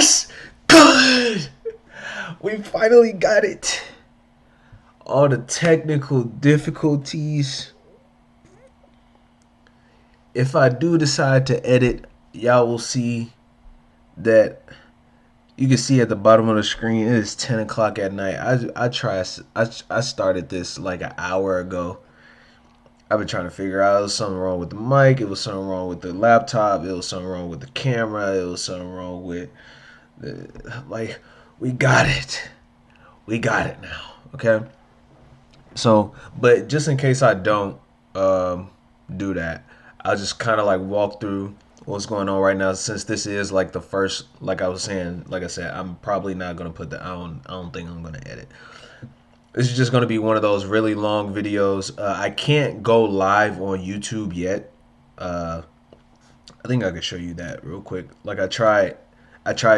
Yes! Good! We finally got it. All the technical difficulties. If I do decide to edit, y'all will see that you can see at the bottom of the screen it is 10 o'clock at night. I started this like an hour ago. I've been trying to figure out, it was something wrong with the mic, it was something wrong with the laptop, it was something wrong with the camera, it was something wrong with the, like, we got it. We got it now. Okay. So, but just in case I don't do that, I'll just kind of like walk through what's going on right now. Since this is like the first, like I was saying, like I said, I'm probably not gonna put the. I don't think I'm gonna edit. This is just gonna be one of those really long videos. I can't go live on YouTube yet. Uh, I think I could show you that real quick. Like I tried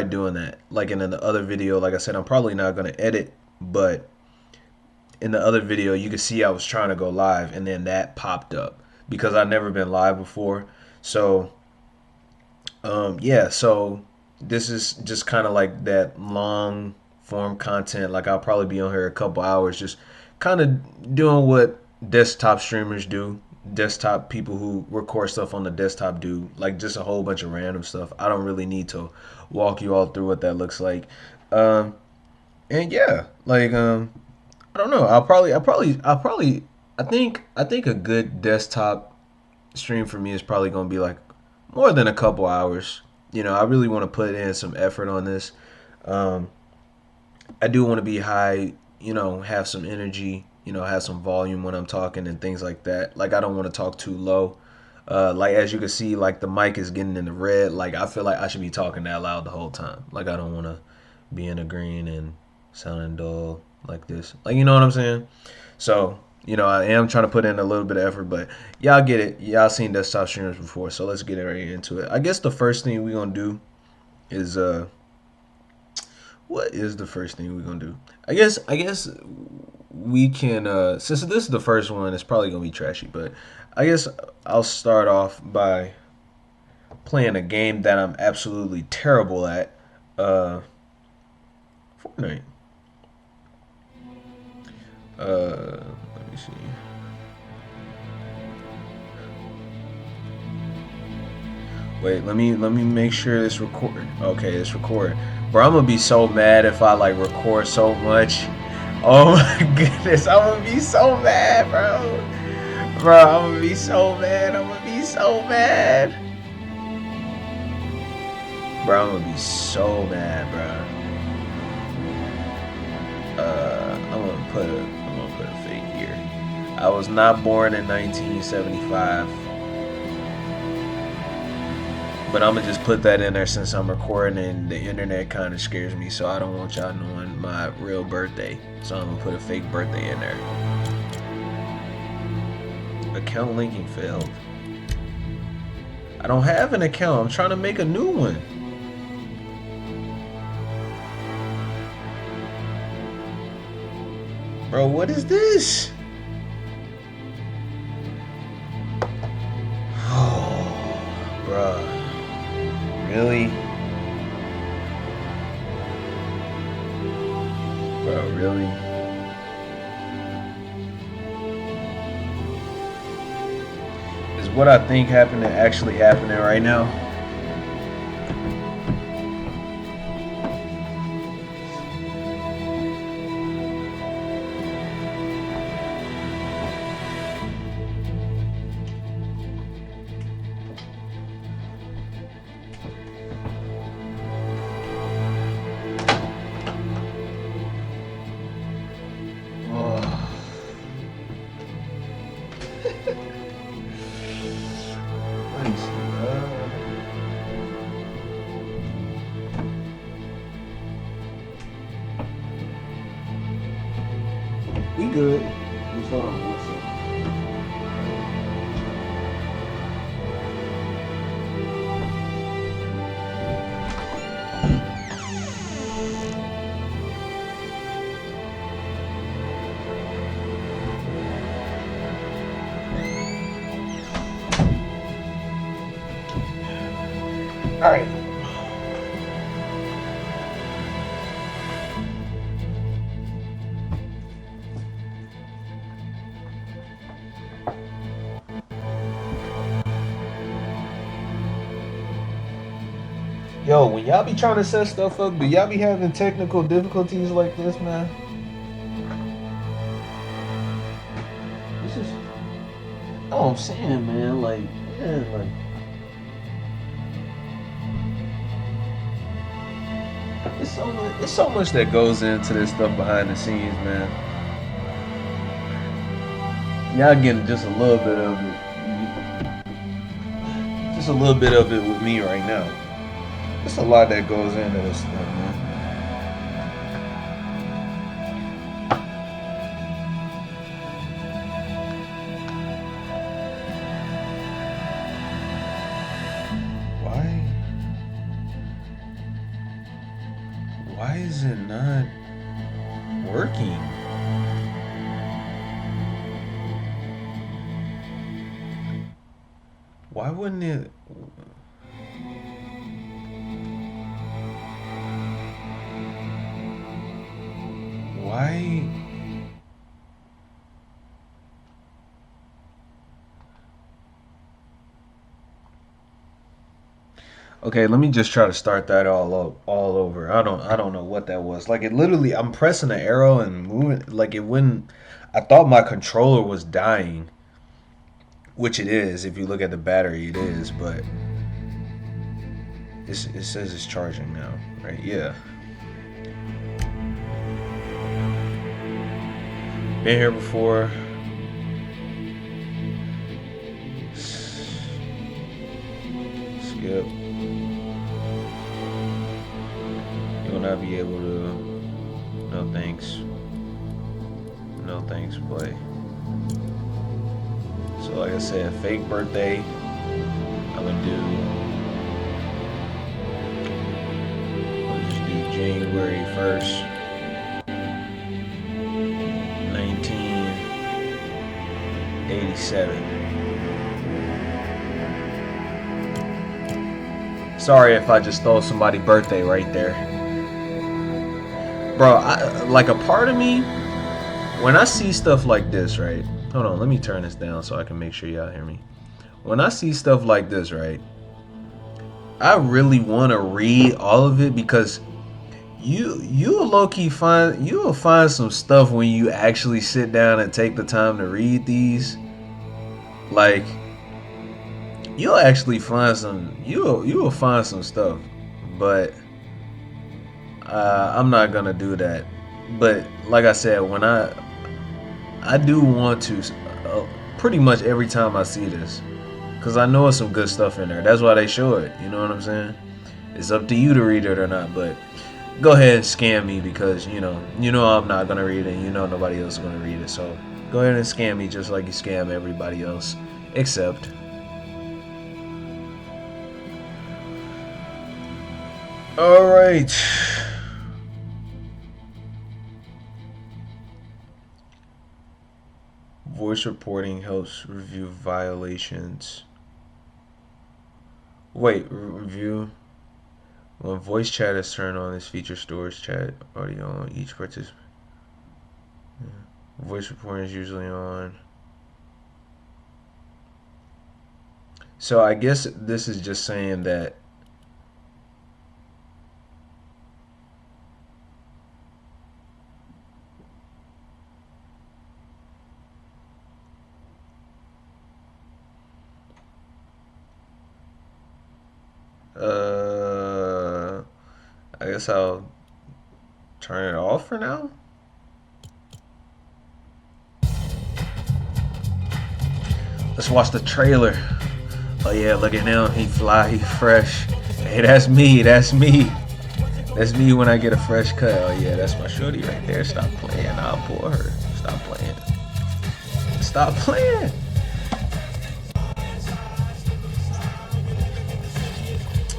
doing that. Like in the other video, like I said, I'm probably not gonna edit, but in the other video, you can see I was trying to go live, and then that popped up because I've never been live before. So, yeah. So this is just kind of like that long form content. Like I'll probably be on here a couple hours, just kind of doing what desktop streamers do. Desktop people who record stuff on the desktop do, like just a whole bunch of random stuff. I don't really need to walk you all through what that looks like. Um, and yeah, like I don't know. I think a good desktop stream for me is probably gonna be like more than a couple hours. You know, I really want to put in some effort on this. Um, I do want to be high. You know, have some energy. You know, have some volume when I'm talking and things like that. Like I don't want to talk too low. Like as you can see, like the mic is getting in the red. Like I feel like I should be talking that loud the whole time. Like I don't want to be in the green and sounding dull like this. Like you know what I'm saying? So you know I am trying to put in a little bit of effort, but y'all get it. Y'all seen desktop streamers before, so let's get right into it. I guess the first thing we're gonna do is what is the first thing we're gonna do? I guess we can since this is the first one, it's probably gonna be trashy, but I guess I'll start off by playing a game that I'm absolutely terrible at. Fortnite. Let me see. Wait, let me make sure it's recording. Okay, it's recording. Bro, I'm gonna be so mad if I like record so much. Oh my goodness, I'm gonna be so mad, bro. Bro, I'm gonna be so mad. I'm gonna be so mad. Bro, I'm gonna be so mad, bro. I'm gonna put a fake here. I was not born in 1975. But I'm gonna just put that in there since I'm recording and the internet kind of scares me, so I don't want y'all knowing my real birthday. So I'm gonna put a fake birthday in there. Account linking failed. I don't have an account. I'm trying to make a new one. Bro, what is this? Oh, bro. Really? Bro, really? Is what I think happening actually happening right now? We good. Just hold on one second. All right. Yo, when y'all be trying to set stuff up, do y'all be having technical difficulties like this, man? This is. Oh, I'm saying, man, like, yeah, like. It's so much that goes into this stuff behind the scenes, man. Y'all getting just a little bit of it, just a little bit of it with me right now. There's a lot that goes into this stuff, man. Why? Why is it not working? Why wouldn't it? Why? Okay, let me just try to start that all over. I don't know what that was. Like it literally, I'm pressing the arrow and moving. Like it wouldn't. I thought my controller was dying, which it is. If you look at the battery, it is. But it says it's charging now, right? Yeah. Been here before. Skip. You will not be able to. No thanks. No thanks, play. So like I said, fake birthday. I'm gonna do. I'll just do January 1st, 1987. Sorry if I just stole somebody's birthday right there. Bro, like a part of me, when I see stuff like this, right? Hold on, let me turn this down so I can make sure y'all hear me. When I see stuff like this, right? I really want to read all of it because you'll low key you'll find some stuff when you actually sit down and take the time to read these. Like you'll actually find you will find some stuff, but I'm not gonna do that. But like I said, when I do want to pretty much every time I see this, because I know it's some good stuff in there. That's why they show it. You know what I'm saying? It's up to you to read it or not. But go ahead and scam me because you know I'm not gonna read it. And you know nobody else is gonna read it. So go ahead and scam me just like you scam everybody else, except. All right. Voice reporting helps review violations. Wait, review. When voice chat is turned on, this feature stores chat audio on each participant. Voice reporting is usually on. So I guess this is just saying that I guess I'll turn it off for now. Let's watch the trailer. Oh yeah, look at him. He fly, he fresh. Hey, that's me. That's me. That's me when I get a fresh cut. Oh yeah, that's my shorty right there. Stop playing. I'll pull her. Stop playing. Stop playing.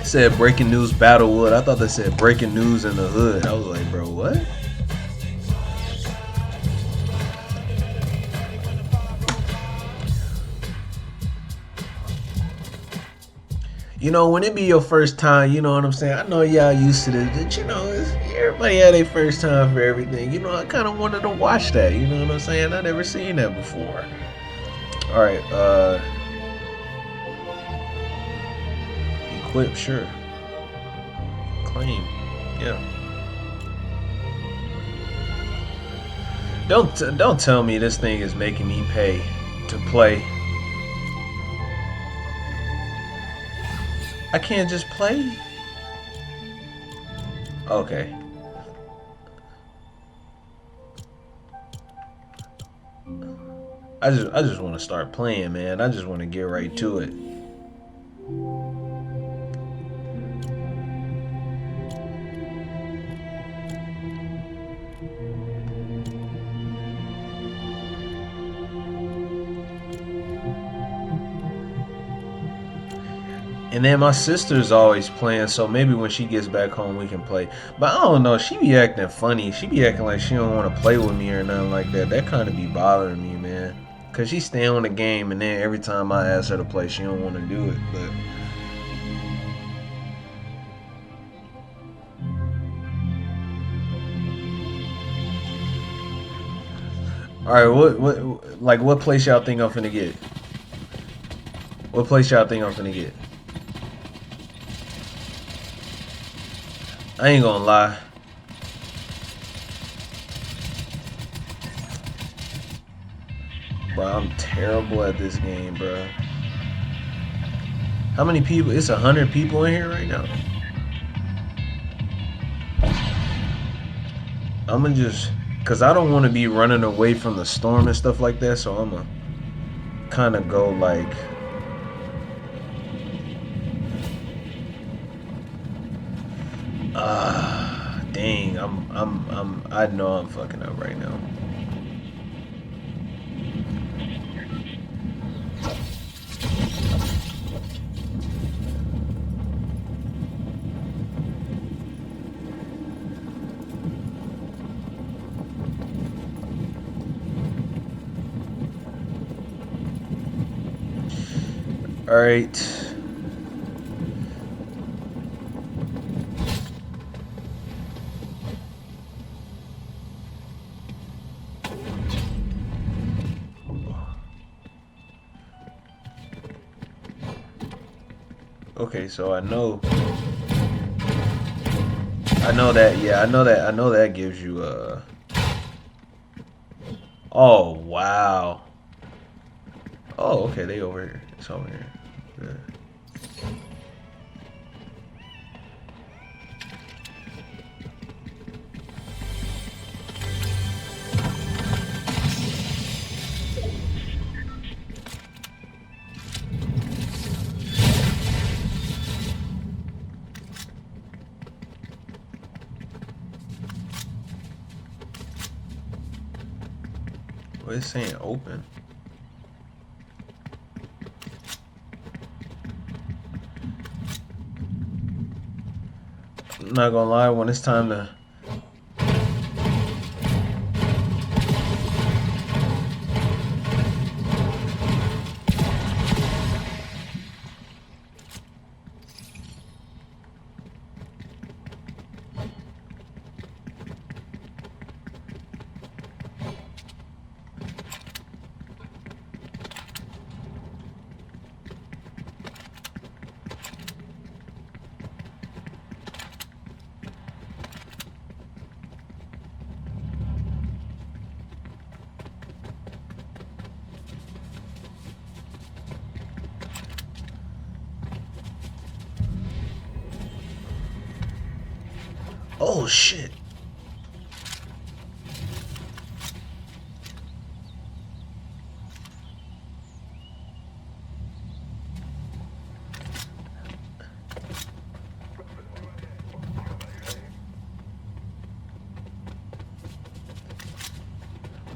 It said breaking news Battlewood. I thought they said breaking news in the hood. I was like, bro, what? You know, when it be your first time, you know what I'm saying? I know y'all used to this, but you know, everybody had their first time for everything. You know, I kind of wanted to watch that. You know what I'm saying? I never seen that before. All right, equip, sure. claim. Yeah. Don't tell me this thing is making me pay to play. I can't just play? Okay. I just want to start playing, man. I just want to get right to it. And then my sister's always playing, so maybe when she gets back home we can play. But I don't know, she be acting funny. She be acting like she don't want to play with me or nothing like that. That kind of be bothering me, man. Cause she stay on the game, and then every time I ask her to play, she don't want to do it. But all right, what place y'all think I'm finna get? What place y'all think I'm finna get? I ain't gonna lie. Bro, I'm terrible at this game, bro. How many people? It's 100 people in here right now. I'ma just, cause I don't want to be running away from the storm and stuff like that. So I'ma kind of go like, dang. I know I'm fucking up right now. All right. Okay, so I know that, yeah, I know that gives you oh wow. Oh, okay, they over here. It's over here. Good. Well, it's saying open. I'm not gonna lie, when it's time to, oh shit.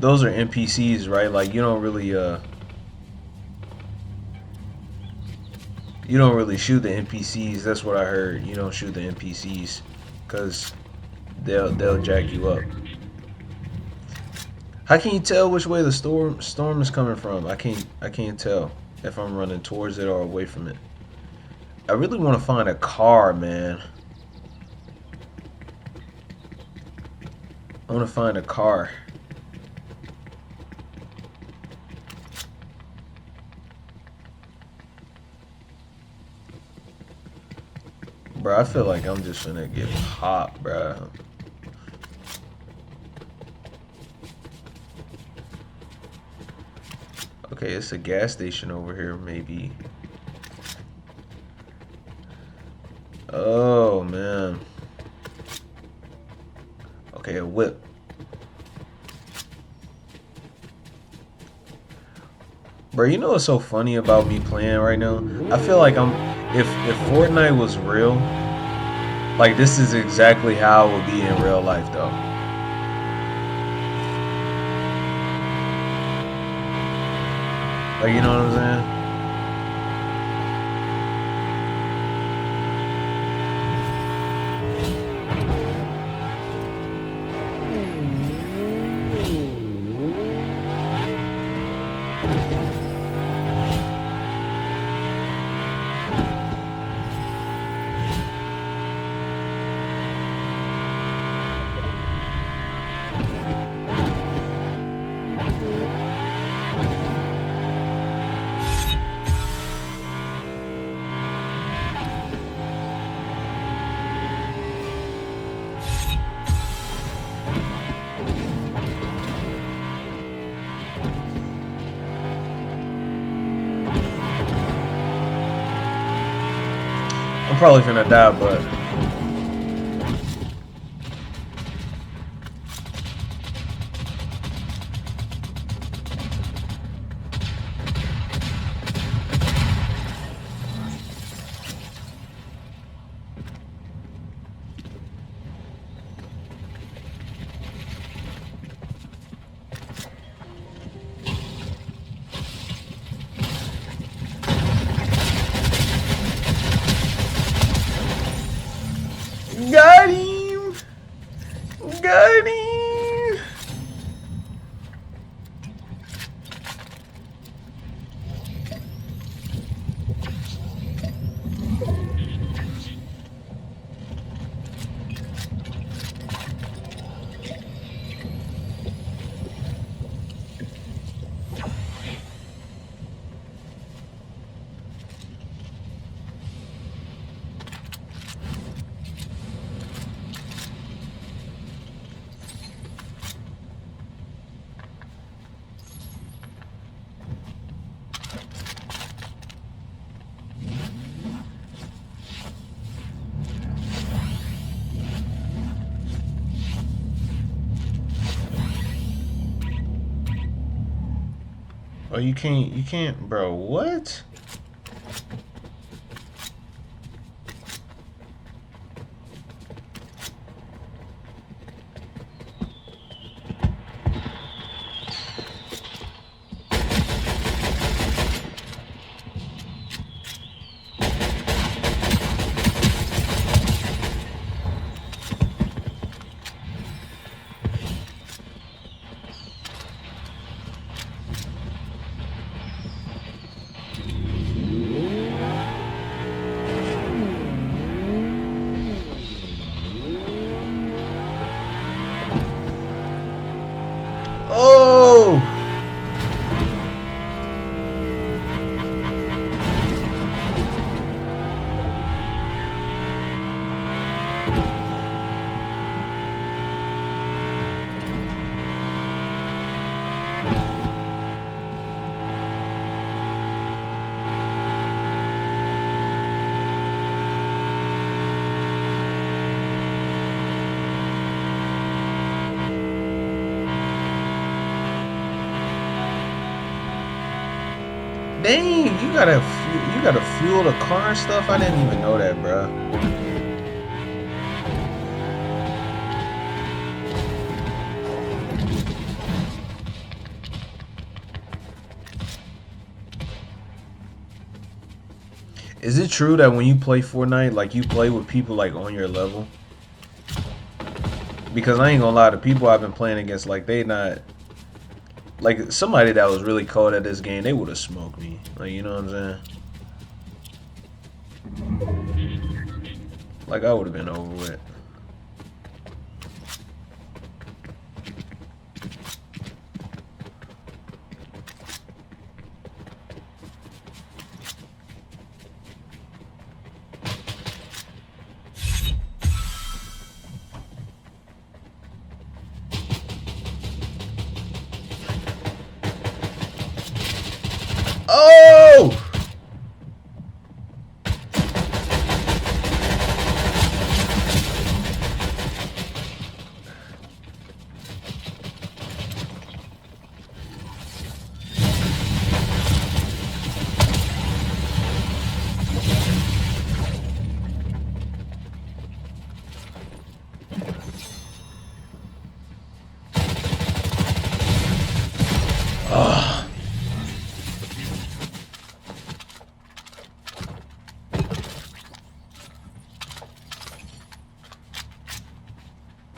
Those are NPCs, right? Like you don't really shoot the NPCs. That's what I heard. You don't shoot the NPCs cuz they'll jack you up. How can you tell which way the storm is coming from? I can't tell if I'm running towards it or away from it. I really want to find a car, man. I want to find a car. Bruh, Bro, I feel like I'm just gonna get popped, bro. Okay, it's a gas station over here, maybe. Oh, man. Okay, a whip. Bro, you know what's so funny about me playing right now? I feel like if Fortnite was real, like this is exactly how it would be in real life though. Like you know what I'm saying? I'm probably gonna die, but got him! Got him! Oh, you can't, bro. What? Oh! Dang, you gotta fuel the car and stuff. I didn't even know that, bro. Is it true that when you play Fortnite, like you play with people like on your level? Because I ain't gonna lie, the people I've been playing against, like they not like somebody that was really cold at this game, they would have smoked me. Like you know what I'm saying? Like I would have been over with.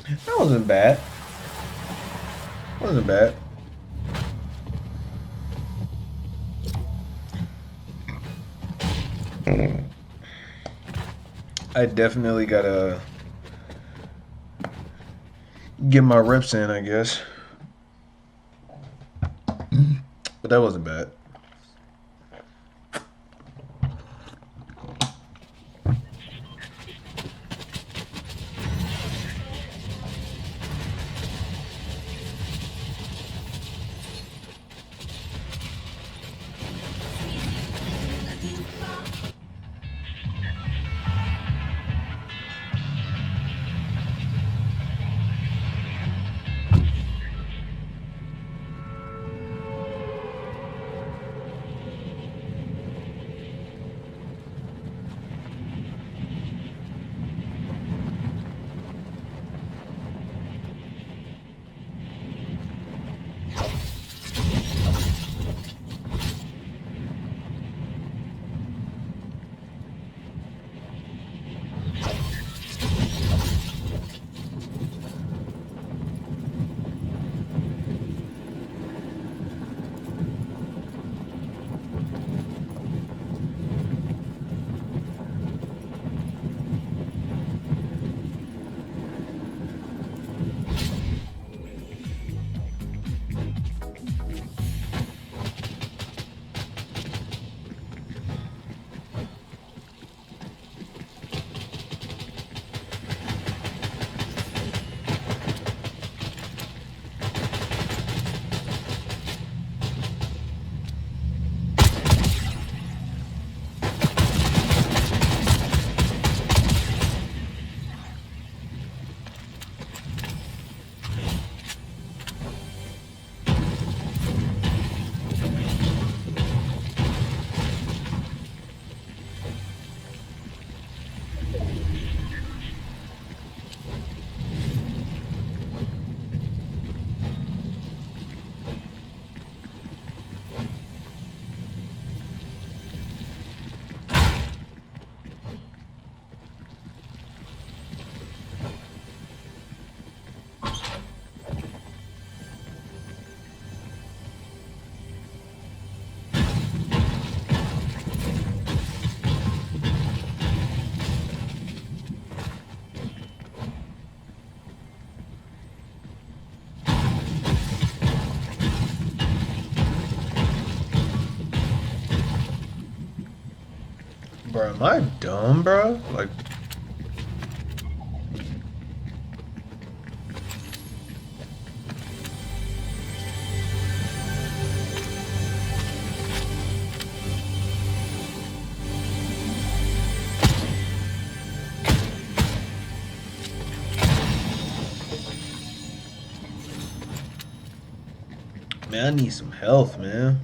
That wasn't bad. Wasn't bad. I definitely gotta get my reps in, I guess. But that wasn't bad. Bro, am I dumb, bro? Like, man, I need some health, man.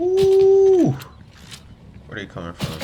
Ooh, where they coming from?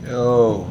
Yo.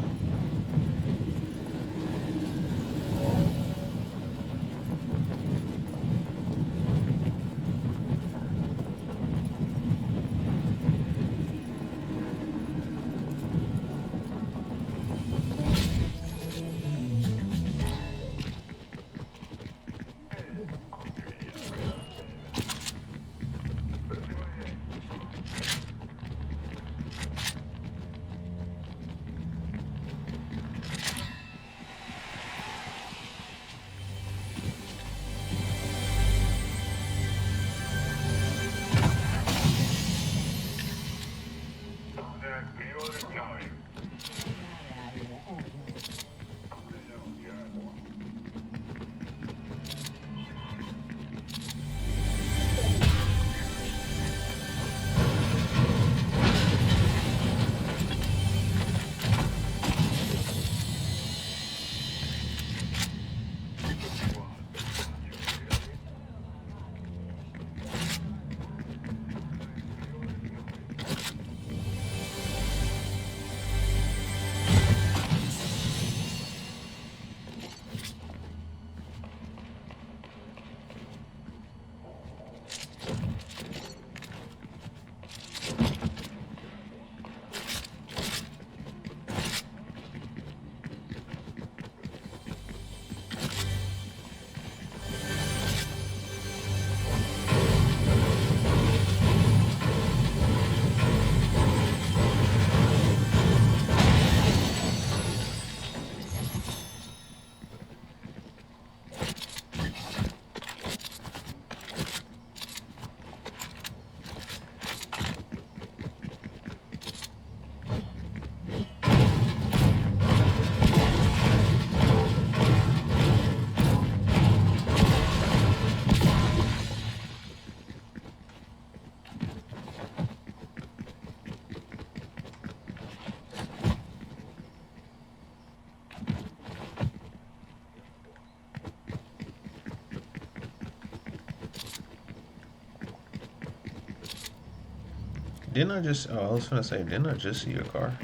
Didn't I just? Oh, I was gonna say, didn't I just see your car?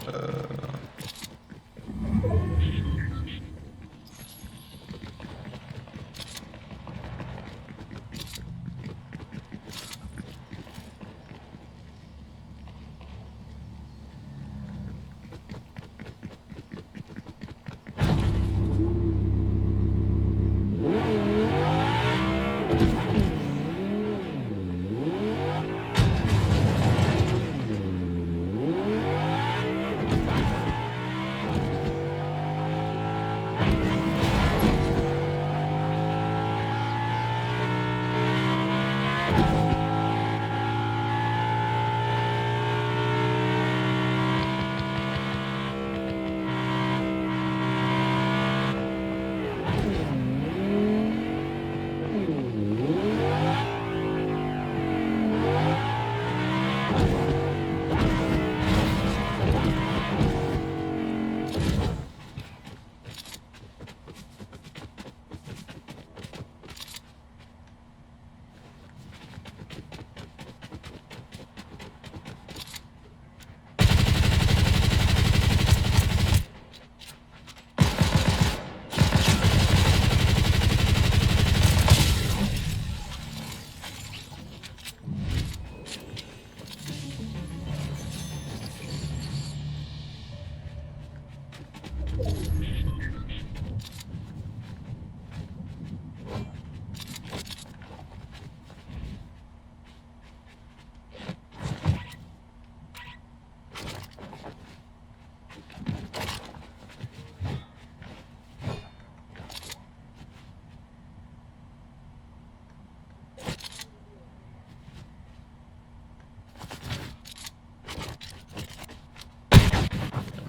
Uh,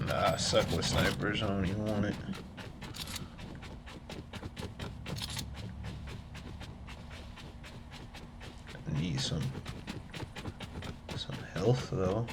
nah, I suck with snipers. I don't even want it. I need some health though.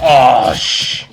Oh, shh.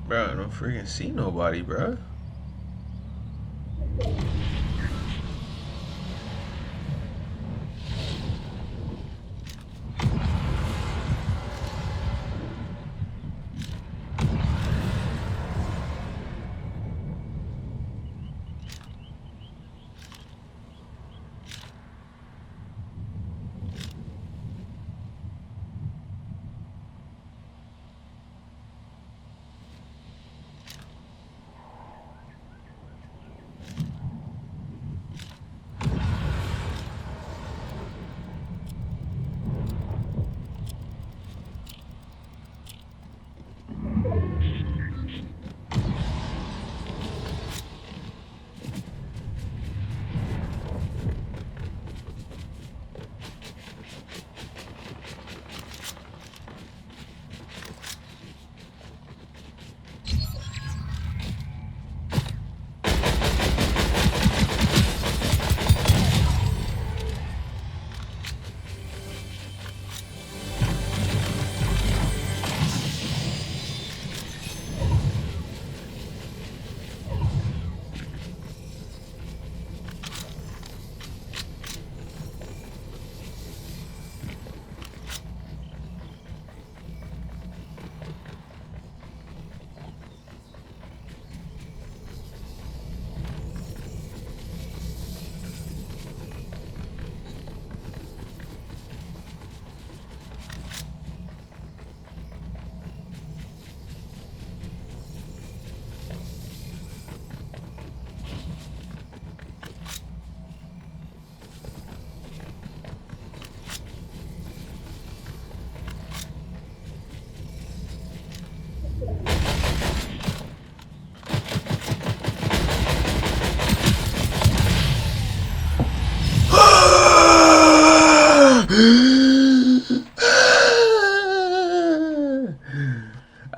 Bro, I don't freaking see nobody, bro.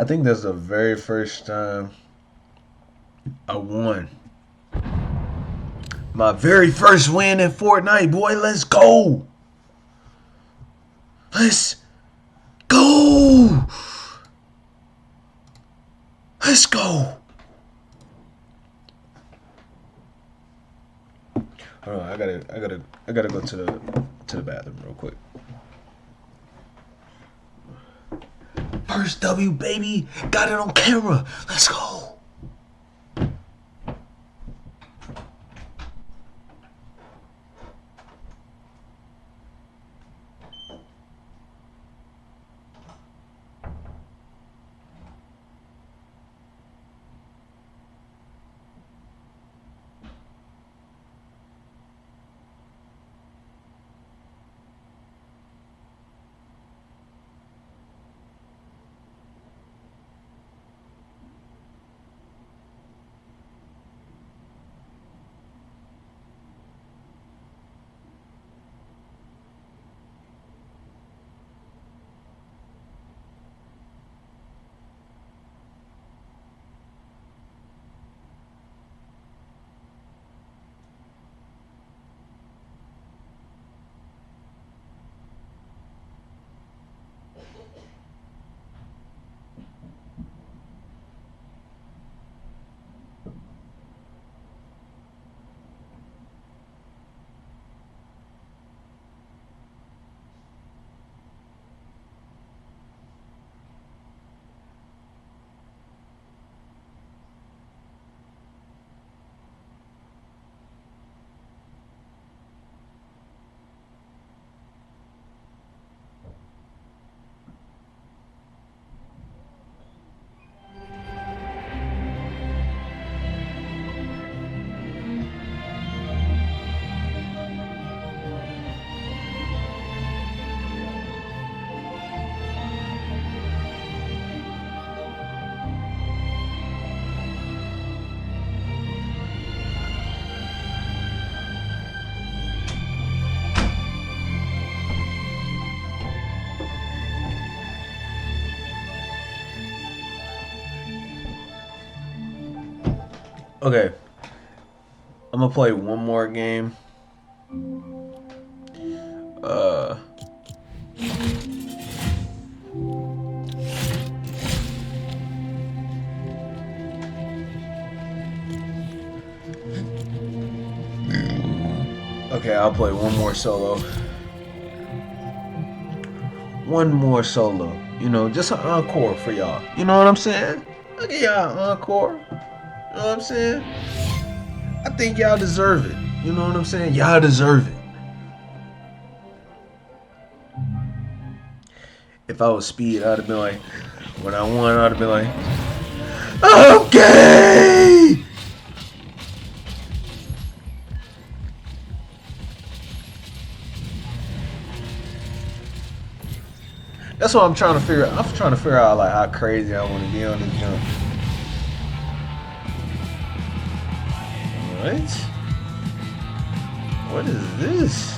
I think that's the very first time I won. My very first win in Fortnite, boy. Let's go. Let's go. Let's go. Hold on, I gotta go to the bathroom real quick. First W, baby. Got it on camera. Let's go. Okay, I'm gonna play one more game. Uh, Okay, I'll play one more solo. One more solo. You know, just an encore for y'all. You know what I'm saying? I'll give y'all an encore. You know what I'm saying? I think y'all deserve it. You know what I'm saying? Y'all deserve it. If I was Speed, I'd have been like, when I won, I'd have been like, okay! That's what I'm trying to figure out. I'm trying to figure out like how crazy I want to be on this jump. What? What is this?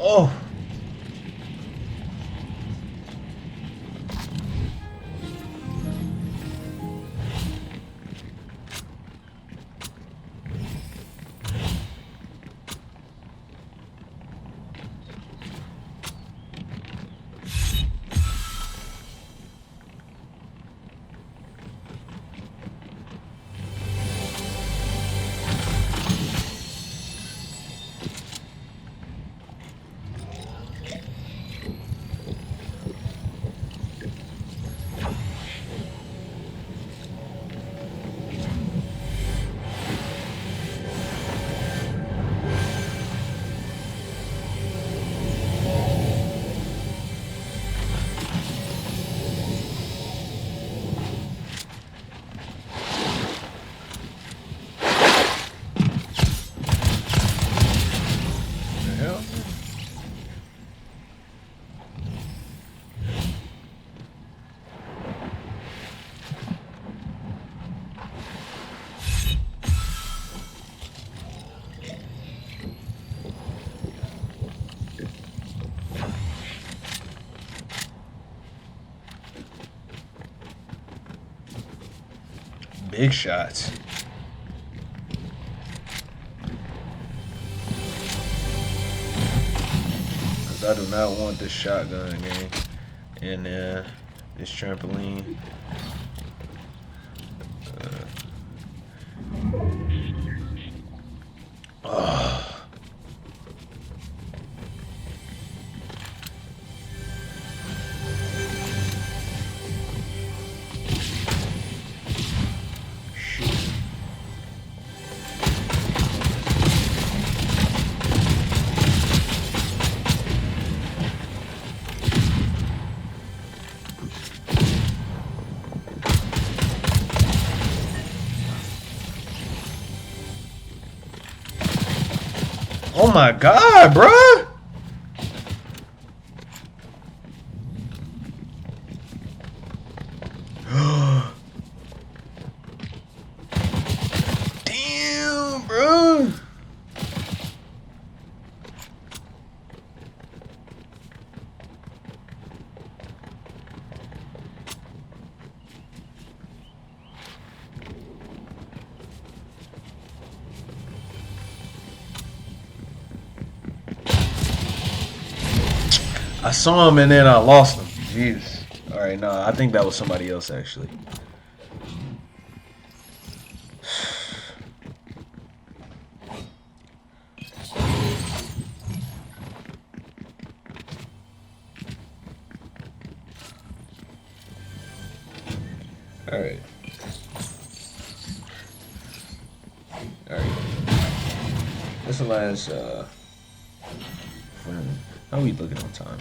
Oh. Big shots. Cause I do not want this shotgun game. And this trampoline. Oh. Oh my god, bruh! Damn, bro. I saw him and then I lost him. Jeez. Alright, no, I think that was somebody else actually. Alright. Alright. This is the last how are we looking on time?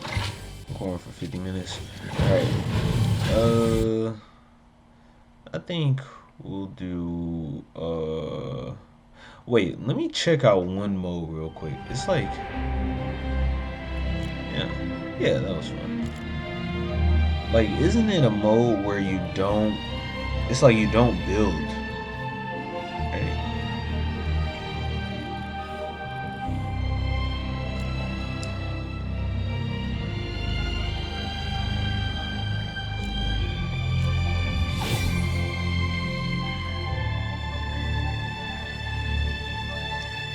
I'm going for 50 minutes. Alright. I think We'll do wait, let me check out one mode real quick. It's like yeah. Yeah, that was fun. Like isn't it a mode where you don't it's like you don't build, right?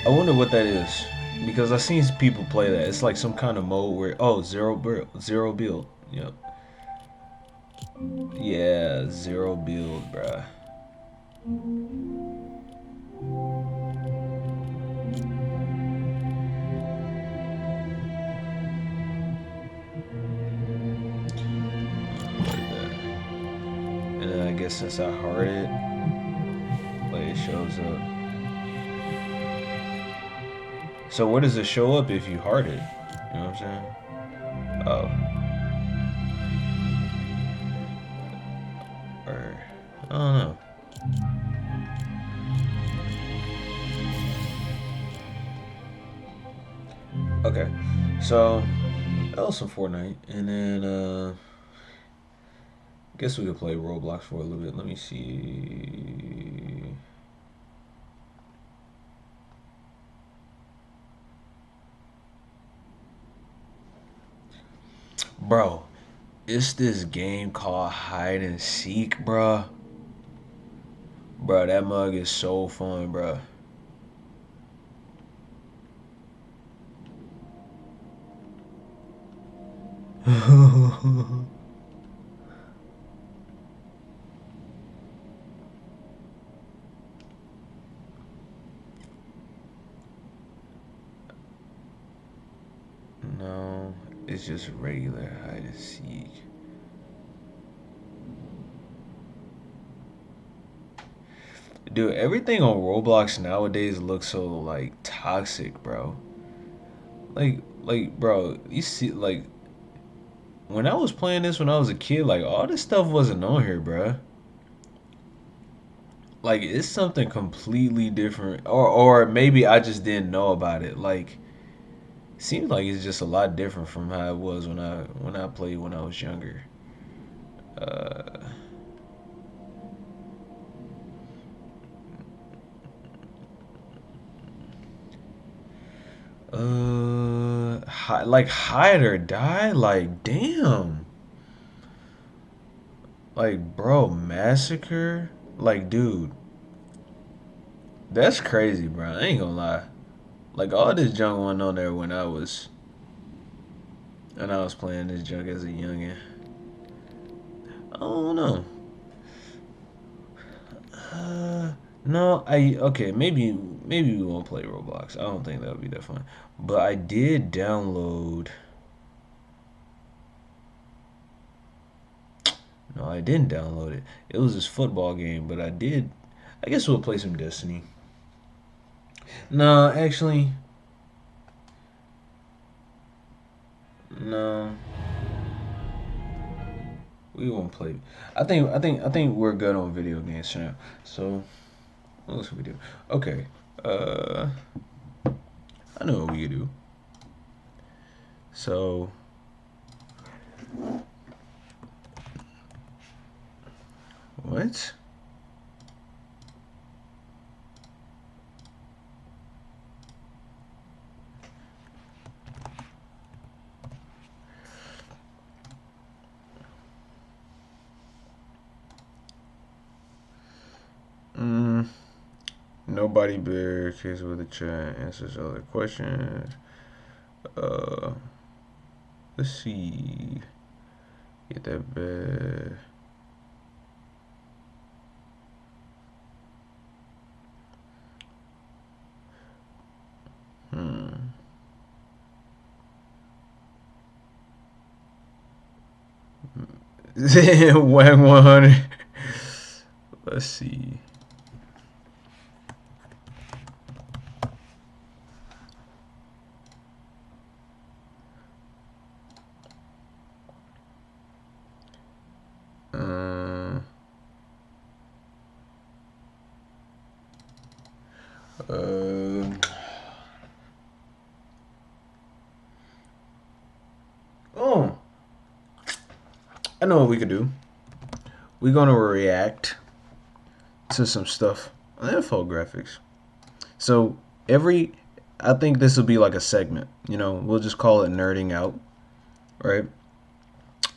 I wonder what that is. Because I've seen people play that. It's like some kind of mode where oh zero build. Yep. Yeah, zero build, bruh. Like that. And then I guess since I heart it, like it shows up. So where does it show up if you heart it? You know what I'm saying? Oh, or I don't know. Okay, so that was some Fortnite, and then guess we could play Roblox for a little bit. Let me see. Bro, it's this game called Hide and Seek, bruh. Bro, that mug is so fun, bro. No, it's just regular hide and seek. Dude, everything on Roblox nowadays looks so like toxic, bro. Bro, you see, like when I was playing this when I was a kid, like all this stuff wasn't on here, bro. Like it's something completely different, or maybe I just didn't know about it. Like seems like it's just a lot different from how it was when I played when I was younger. Uh, like hide or die. Like damn. Like bro, massacre. Like dude, that's crazy, bro. I ain't gonna lie. Like all this junk went on there when I was playing this junk as a youngin. I don't know. Uh, no, okay. Maybe we won't play Roblox. I don't think that would be that fun. But I did download. No, I didn't download it. It was this football game, but I did. I guess we'll play some Destiny. No, actually, no. We won't play. I think we're good on video games now. So what else we do? Okay. Uh, I know what we could do. So what? Mm, nobody barricades with the chat answers other questions. Uh, let's see. Get that bad. Hmm. Wang 100. Let's see. Uh, Uh, oh, I know what we could do. We're gonna react to some stuff on infographics. So I think this will be like a segment. We'll just call it nerding out, right?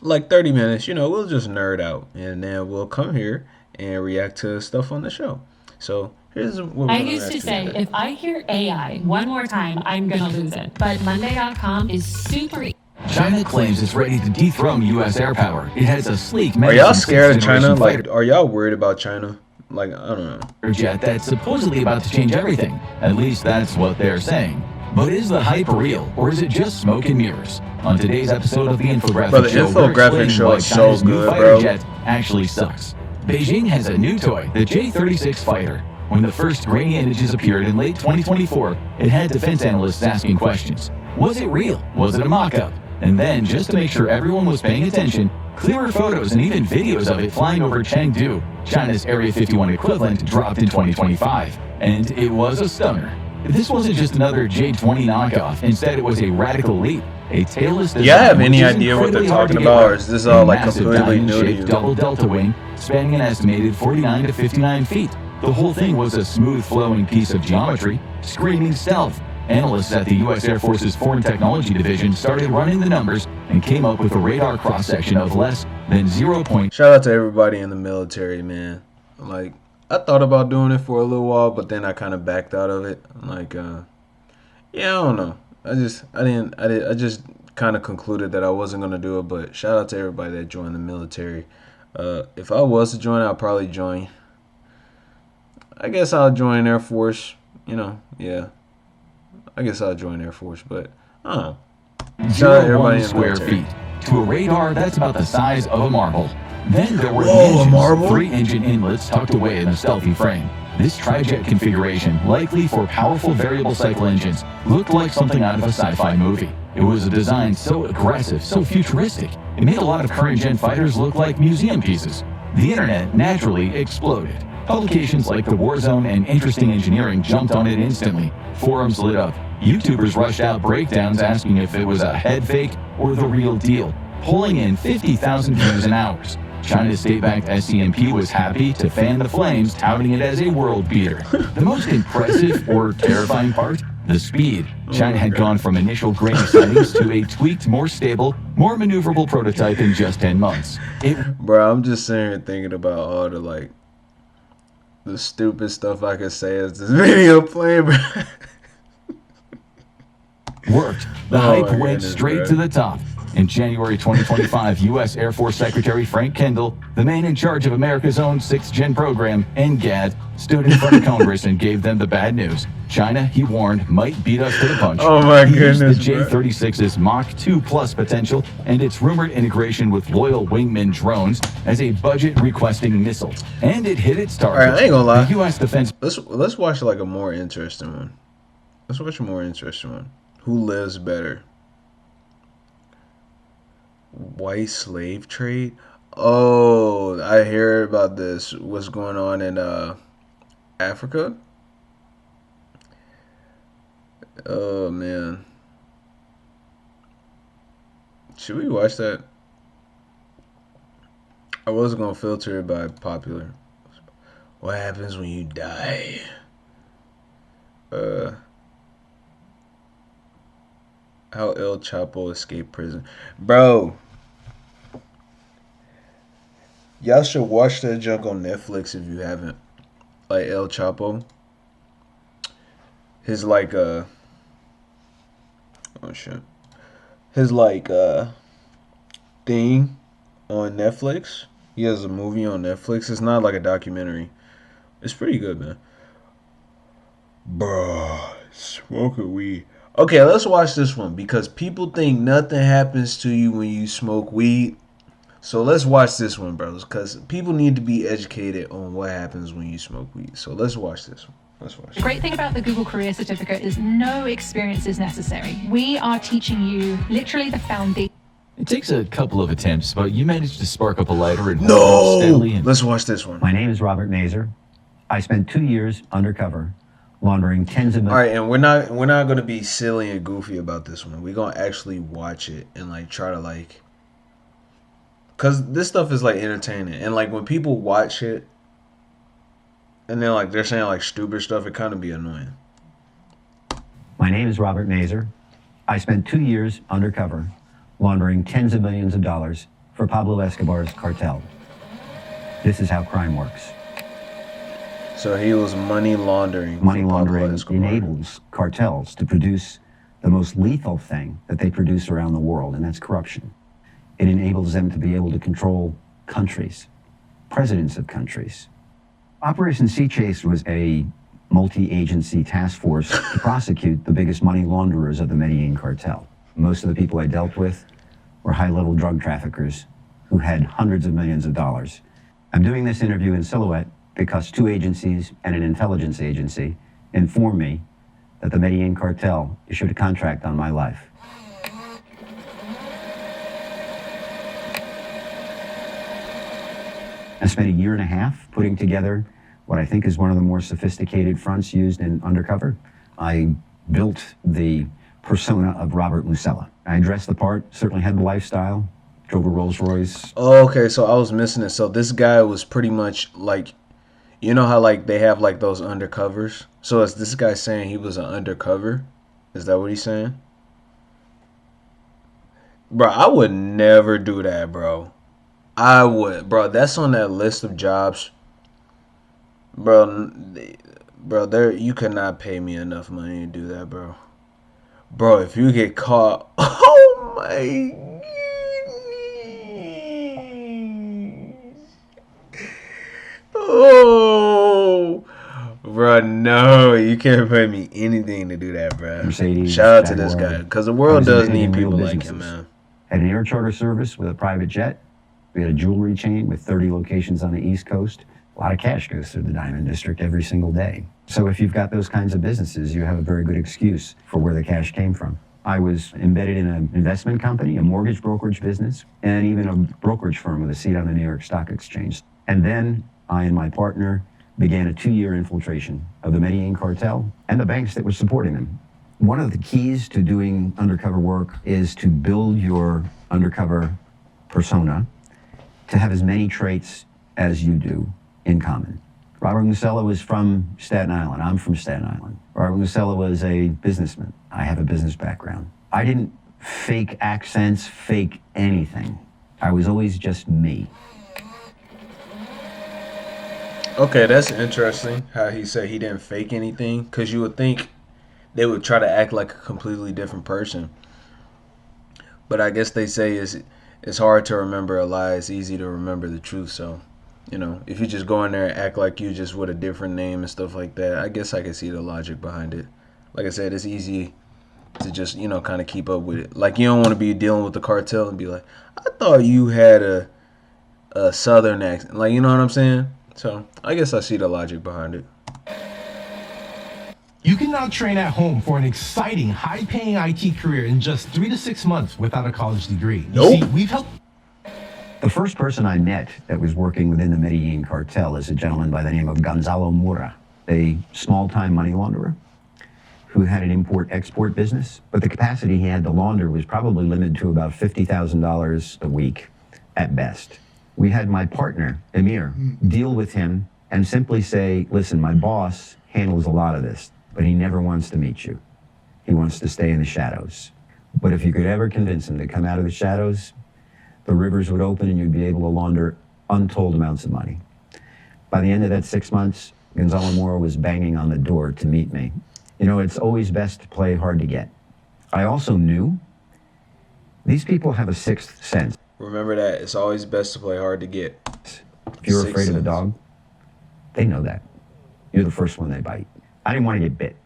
Like 30 minutes. We'll just nerd out, and then we'll come here and react to stuff on the show. So here's what I used to say, if I hear AI one more time, I'm going to lose it. But Monday.com is super. China claims it's ready to dethrone U.S. air power. It has a sleek. Are y'all scared of China? Like, are y'all worried about China? Like, I don't know. Jet that's supposedly about to change everything. At least that's what they're saying. But is the hype real, or is it just smoke and mirrors? On today's episode of the Infographic Bro, the Show, infographic show is so China's new good, fighter bro. jet actually sucks. Beijing has a new toy, the J-36 fighter. When the first grainy images appeared in late 2024, it had defense analysts asking questions. Was it real? Was it a mock-up? And then, just to make sure everyone was paying attention, clearer photos and even videos of it flying over Chengdu, China's Area 51 equivalent, dropped in 2025. And it was a stunner. This wasn't just another J-20 knockoff. Instead, it was a radical leap. A tailless design. Do y'all have any idea what they're talking about, or is this all like completely new to you? Double delta wing, spanning an estimated 49 to 59 feet. The whole thing was a smooth flowing piece of geometry, screaming stealth. Analysts at the U.S. Air Force's Foreign Technology Division started running the numbers and came up with a radar cross-section of less than 0. Shout out to everybody in the military, man. Like, I thought about doing it for a little while, but then I kind of backed out of it. Like, yeah, I don't know. I just kind of concluded that I wasn't going to do it, but shout out to everybody that joined the military. If I was to join, I'll probably join. I guess I'll join Air Force, yeah. I guess I'll join Air Force, but I don't know. Shout out everybody in the square military. feet. To a radar that's about the size of a marble. Then there were Whoa, a marble? 3 engine inlets tucked away in a stealthy frame. This tri-jet configuration, likely for powerful variable cycle engines, looked like something out of a sci-fi movie. It was a design so aggressive, so futuristic, it made a lot of current-gen fighters look like museum pieces. The internet naturally exploded. Publications like The Warzone and Interesting Engineering jumped on it instantly. Forums lit up. YouTubers rushed out breakdowns asking if it was a head fake or the real deal, pulling in 50,000 views in hours. China's state-backed SCMP was happy to fan the flames, touting it as a world beater. The most impressive or terrifying part? The speed. China had gone from initial grainy sightings to a tweaked, more stable, more maneuverable prototype in just 10 months. Bro, I'm just sitting here thinking about all the stupid stuff I could say as this video playing, bro. Worked. The hype went straight to the top. In January 2025, U.S. Air Force Secretary Frank Kendall, the man in charge of America's own 6th-gen program, NGAD, stood in front of Congress and gave them the bad news. China, he warned, might beat us to the punch. Oh my goodness, the J-36's Mach 2 Plus potential and its rumored integration with loyal wingman drones as a budget-requesting missile. And it hit its target. All right, I ain't gonna lie. The U.S. Defense... Let's watch like a more interesting one. Let's watch a more interesting one. Who lives better? White slave trade? Oh, I hear about this. What's going on in Africa? Oh man. Should we watch that? I was gonna filter it by popular. What happens when you die? How El Chapo escaped prison. Bro. Y'all should watch that junk on Netflix if you haven't. Like El Chapo. His oh shit. His thing on Netflix. He has a movie on Netflix. It's not like a documentary. It's pretty good, man. Bruh, smoking weed. Okay, let's watch this one because people think nothing happens to you when you smoke weed. So let's watch this one, brothers, because people need to be educated on what happens when you smoke weed. So let's watch this one. Let's watch. The great thing about the Google Career Certificate is no experience is necessary. We are teaching you literally the foundation. It takes a couple of attempts, but you managed to spark up a lighter and No! steadily. Let's watch this one. My name is Robert Mazer. I spent 2 years undercover laundering tens of All millions. right, and we're not gonna be silly and goofy about this one. We're gonna actually watch it and like try to like, cause this stuff is like entertaining, and like when people watch it and then like they're saying like stupid stuff, it kind of be annoying. My name is Robert Mazer. I spent 2 years undercover laundering tens of millions of dollars for Pablo Escobar's cartel. This is how crime works. So he was money laundering. Money for Pablo laundering Escobar. enables cartels to produce the most lethal thing that they produce around the world, and that's corruption. It enables them to be able to control countries, presidents of countries. Operation Sea Chase was a multi-agency task force to prosecute the biggest money launderers of the Medellin cartel. Most of the people I dealt with were high-level drug traffickers who had hundreds of millions of dollars. I'm doing this interview in silhouette because 2 agencies and an intelligence agency informed me that the Medellin cartel issued a contract on my life. I spent a year and a half putting together what I think is one of the more sophisticated fronts used in undercover. I built the persona of Robert Lucella. I dressed the part, certainly had the lifestyle, drove a Rolls Royce. Oh, okay, so I was missing it. So this guy was pretty much like, you know how like they have like those undercovers. So is this guy saying he was an undercover? Is that what he's saying? Bro, I would never do that, bro. I would, bro. That's on that list of jobs, bro. Bro, there you could not pay me enough money to do that, bro. Bro, if you get caught, oh my. Oh, bro, no, you can't pay me anything to do that, bro. Mercedes, Shout out to this Jaguar. guy, because the I world was does embedded need in real people like businesses. him, man. Had an air charter service with a private jet. We had a jewelry chain with 30 locations on the East Coast. A lot of cash goes through the Diamond District every single day. So if you've got those kinds of businesses, you have a very good excuse for where the cash came from. I was embedded in an investment company, a mortgage brokerage business, and even a brokerage firm with a seat on the New York Stock Exchange. And then I and my partner began a 2-year infiltration of the Medellin cartel and the banks that were supporting them. One of the keys to doing undercover work is to build your undercover persona to have as many traits as you do in common. Robert Lucella was from Staten Island. I'm from Staten Island. Robert Lucella was a businessman. I have a business background. I didn't fake accents, fake anything. I was always just me. Okay, that's interesting how he said he didn't fake anything, because you would think they would try to act like a completely different person. But I guess they say it's hard to remember a lie. It's easy to remember the truth. So, you know, if you just go in there and act like you just with a different name and stuff like that, I guess I can see the logic behind it. Like I said, it's easy to just, you know, kind of keep up with it. Like, you don't want to be dealing with the cartel and be like, I thought you had a southern accent. Like, you know what I'm saying? So I guess I see the logic behind it. You can now train at home for an exciting, high-paying IT career in just 3 to 6 months without a college degree. Nope. You see, we've helped. The first person I met that was working within the Medellin cartel is a gentleman by the name of Gonzalo Mora, a small-time money launderer who had an import-export business, but the capacity he had to launder was probably limited to about $50,000 a week at best. We had my partner, Emir, deal with him and simply say, listen, my boss handles a lot of this, but he never wants to meet you. He wants to stay in the shadows. But if you could ever convince him to come out of the shadows, the rivers would open and you'd be able to launder untold amounts of money. By the end of that 6 months, Gonzalo Mora was banging on the door to meet me. You know, it's always best to play hard to get. I also knew these people have a sixth sense. Remember that. It's always best to play hard to get. If you're Sixth afraid of a sense. dog, they know that. You're the first one they bite. I didn't want to get bit.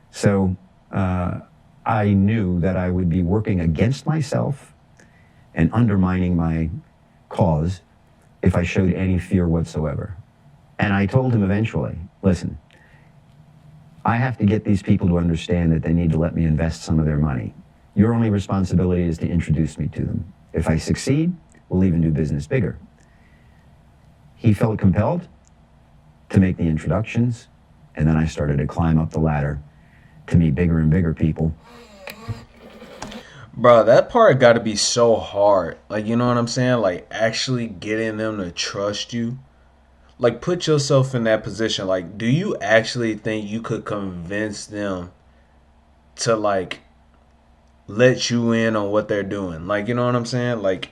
So I knew that I would be working against myself and undermining my cause if I showed any fear whatsoever. And I told him eventually, listen, I have to get these people to understand that they need to let me invest some of their money. Your only responsibility is to introduce me to them. If I succeed, we'll even do business bigger. He felt compelled to make the introductions, And then I started to climb up the ladder to meet bigger and bigger people. Bro, that part got to be so hard. Like, you know what I'm saying? Like, actually getting them to trust you. Like, put yourself in that position. Like, do you actually think you could convince them to, like, let you in on what they're doing? Like, you know what I'm saying? Like,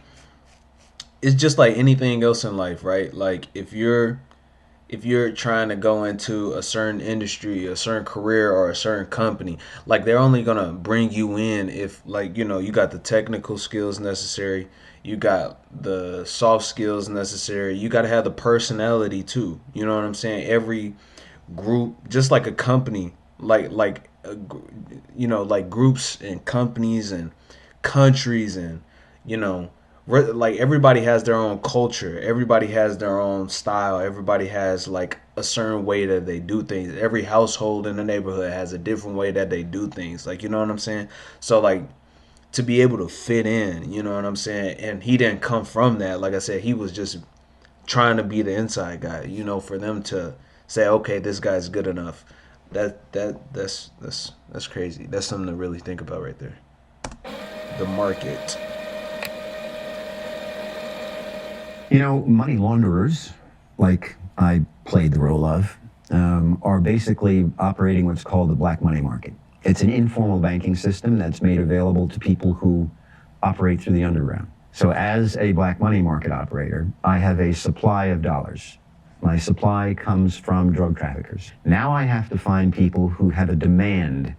it's just like anything else in life, right? Like, if you're trying to go into a certain industry, a certain career, or a certain company, like they're only gonna bring you in if, like, you got the technical skills necessary, you got the soft skills necessary, you got to have the personality too. You know what I'm saying? Every group, just like a company, like groups and companies and countries and you know like everybody has their own culture, everybody has their own style, everybody has like a certain way that they do things. Every household in the neighborhood has a different way that they do things, like, you know what I'm saying? So like, to be able to fit in, you know what I'm saying? And he didn't come from that. Like I said, he was just trying to be the inside guy, for them to say, okay, this guy's good enough. That's crazy. That's something to really think about right there. The market. Money launderers, like I played the role of, are basically operating what's called the black money market. It's an informal banking system that's made available to people who operate through the underground. So as a black money market operator, I have a supply of dollars. My supply comes from drug traffickers. Now I have to find people who have a demand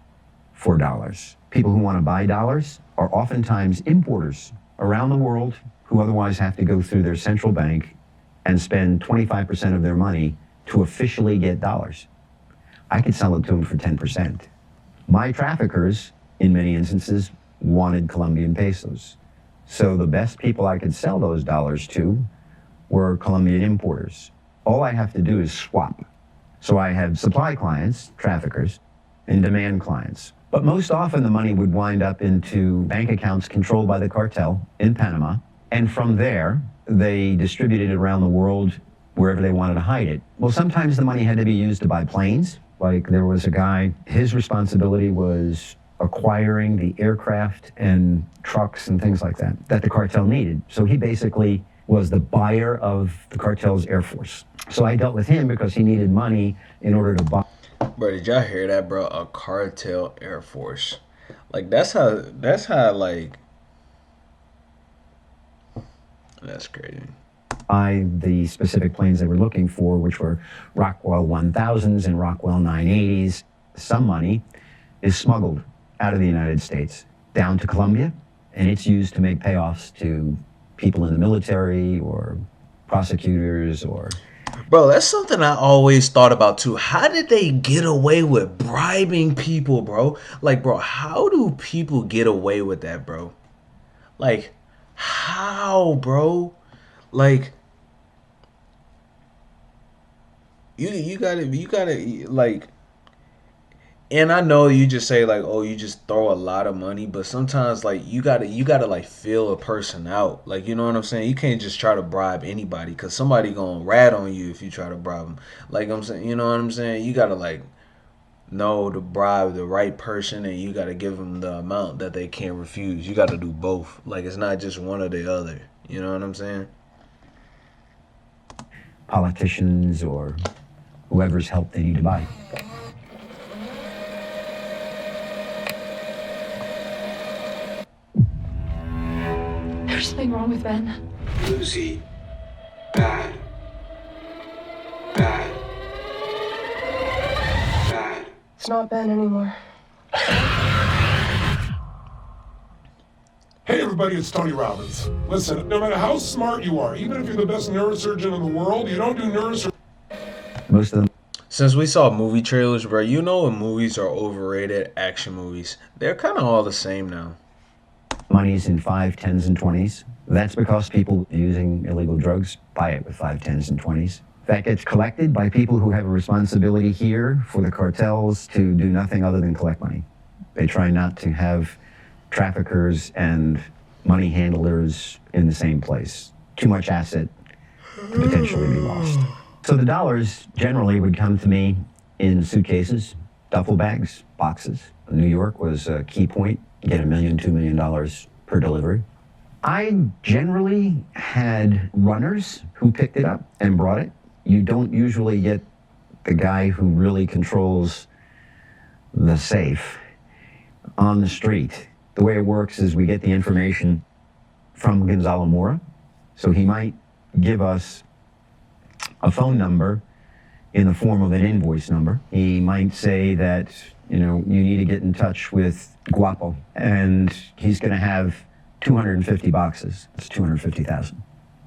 for dollars. People who want to buy dollars are oftentimes importers around the world who otherwise have to go through their central bank and spend 25% of their money to officially get dollars. I could sell it to them for 10%. My traffickers, in many instances, wanted Colombian pesos. So the best people I could sell those dollars to were Colombian importers. All I have to do is swap. So I had supply clients, traffickers, and demand clients. But most often the money would wind up into bank accounts controlled by the cartel in Panama. And from there, they distributed it around the world wherever they wanted to hide it. Well, sometimes the money had to be used to buy planes. Like there was a guy, his responsibility was acquiring the aircraft and trucks and things like that the cartel needed. So he basically was the buyer of the cartel's Air Force. So I dealt with him because he needed money in order to buy. Bro, did y'all hear that, bro? A cartel Air Force. Like, that's how, like, that's crazy. The specific planes they were looking for, which were Rockwell 1000s and Rockwell 980s. Some money is smuggled out of the United States down to Colombia, and it's used to make payoffs to people in the military or prosecutors or... Bro, that's something I always thought about too. How did they get away with bribing people, bro? Like, bro, how do people get away with that, bro? Like, how, bro? Like, you gotta like, and I know you just say like, oh, you just throw a lot of money, but sometimes like you gotta like feel a person out. Like, you know what I'm saying? You can't just try to bribe anybody because somebody gonna rat on you if you try to bribe them. Like I'm saying, you know what I'm saying? You gotta like know to bribe the right person, and you gotta give them the amount that they can't refuse. You gotta do both. Like, it's not just one or the other. You know what I'm saying? Politicians or whoever's help they need to buy. There's something wrong with Ben. Lucy. Bad. Bad. Bad. It's not Ben anymore. Hey everybody, it's Tony Robbins. Listen, no matter how smart you are, even if you're the best neurosurgeon in the world, you don't do neurosurgery. Most of them. Since we saw movie trailers, bro, you know when movies are overrated, action movies, they're kind of all the same now. Money's in 5, 10s, and 20s. That's because people using illegal drugs buy it with 5, 10s, and 20s. That gets collected by people who have a responsibility here for the cartels to do nothing other than collect money. They try not to have traffickers and money handlers in the same place. Too much asset to potentially be lost. So the dollars generally would come to me in suitcases, duffel bags, boxes. New York was a key point. You get $1 million, $2 million per delivery. I generally had runners who picked it up and brought it. You don't usually get the guy who really controls the safe on the street. The way it works is we get the information from Gonzalo Mora. So he might give us a phone number in the form of an invoice number. He might say that, you need to get in touch with Guapo, and he's going to have 250 boxes. It's 250,000.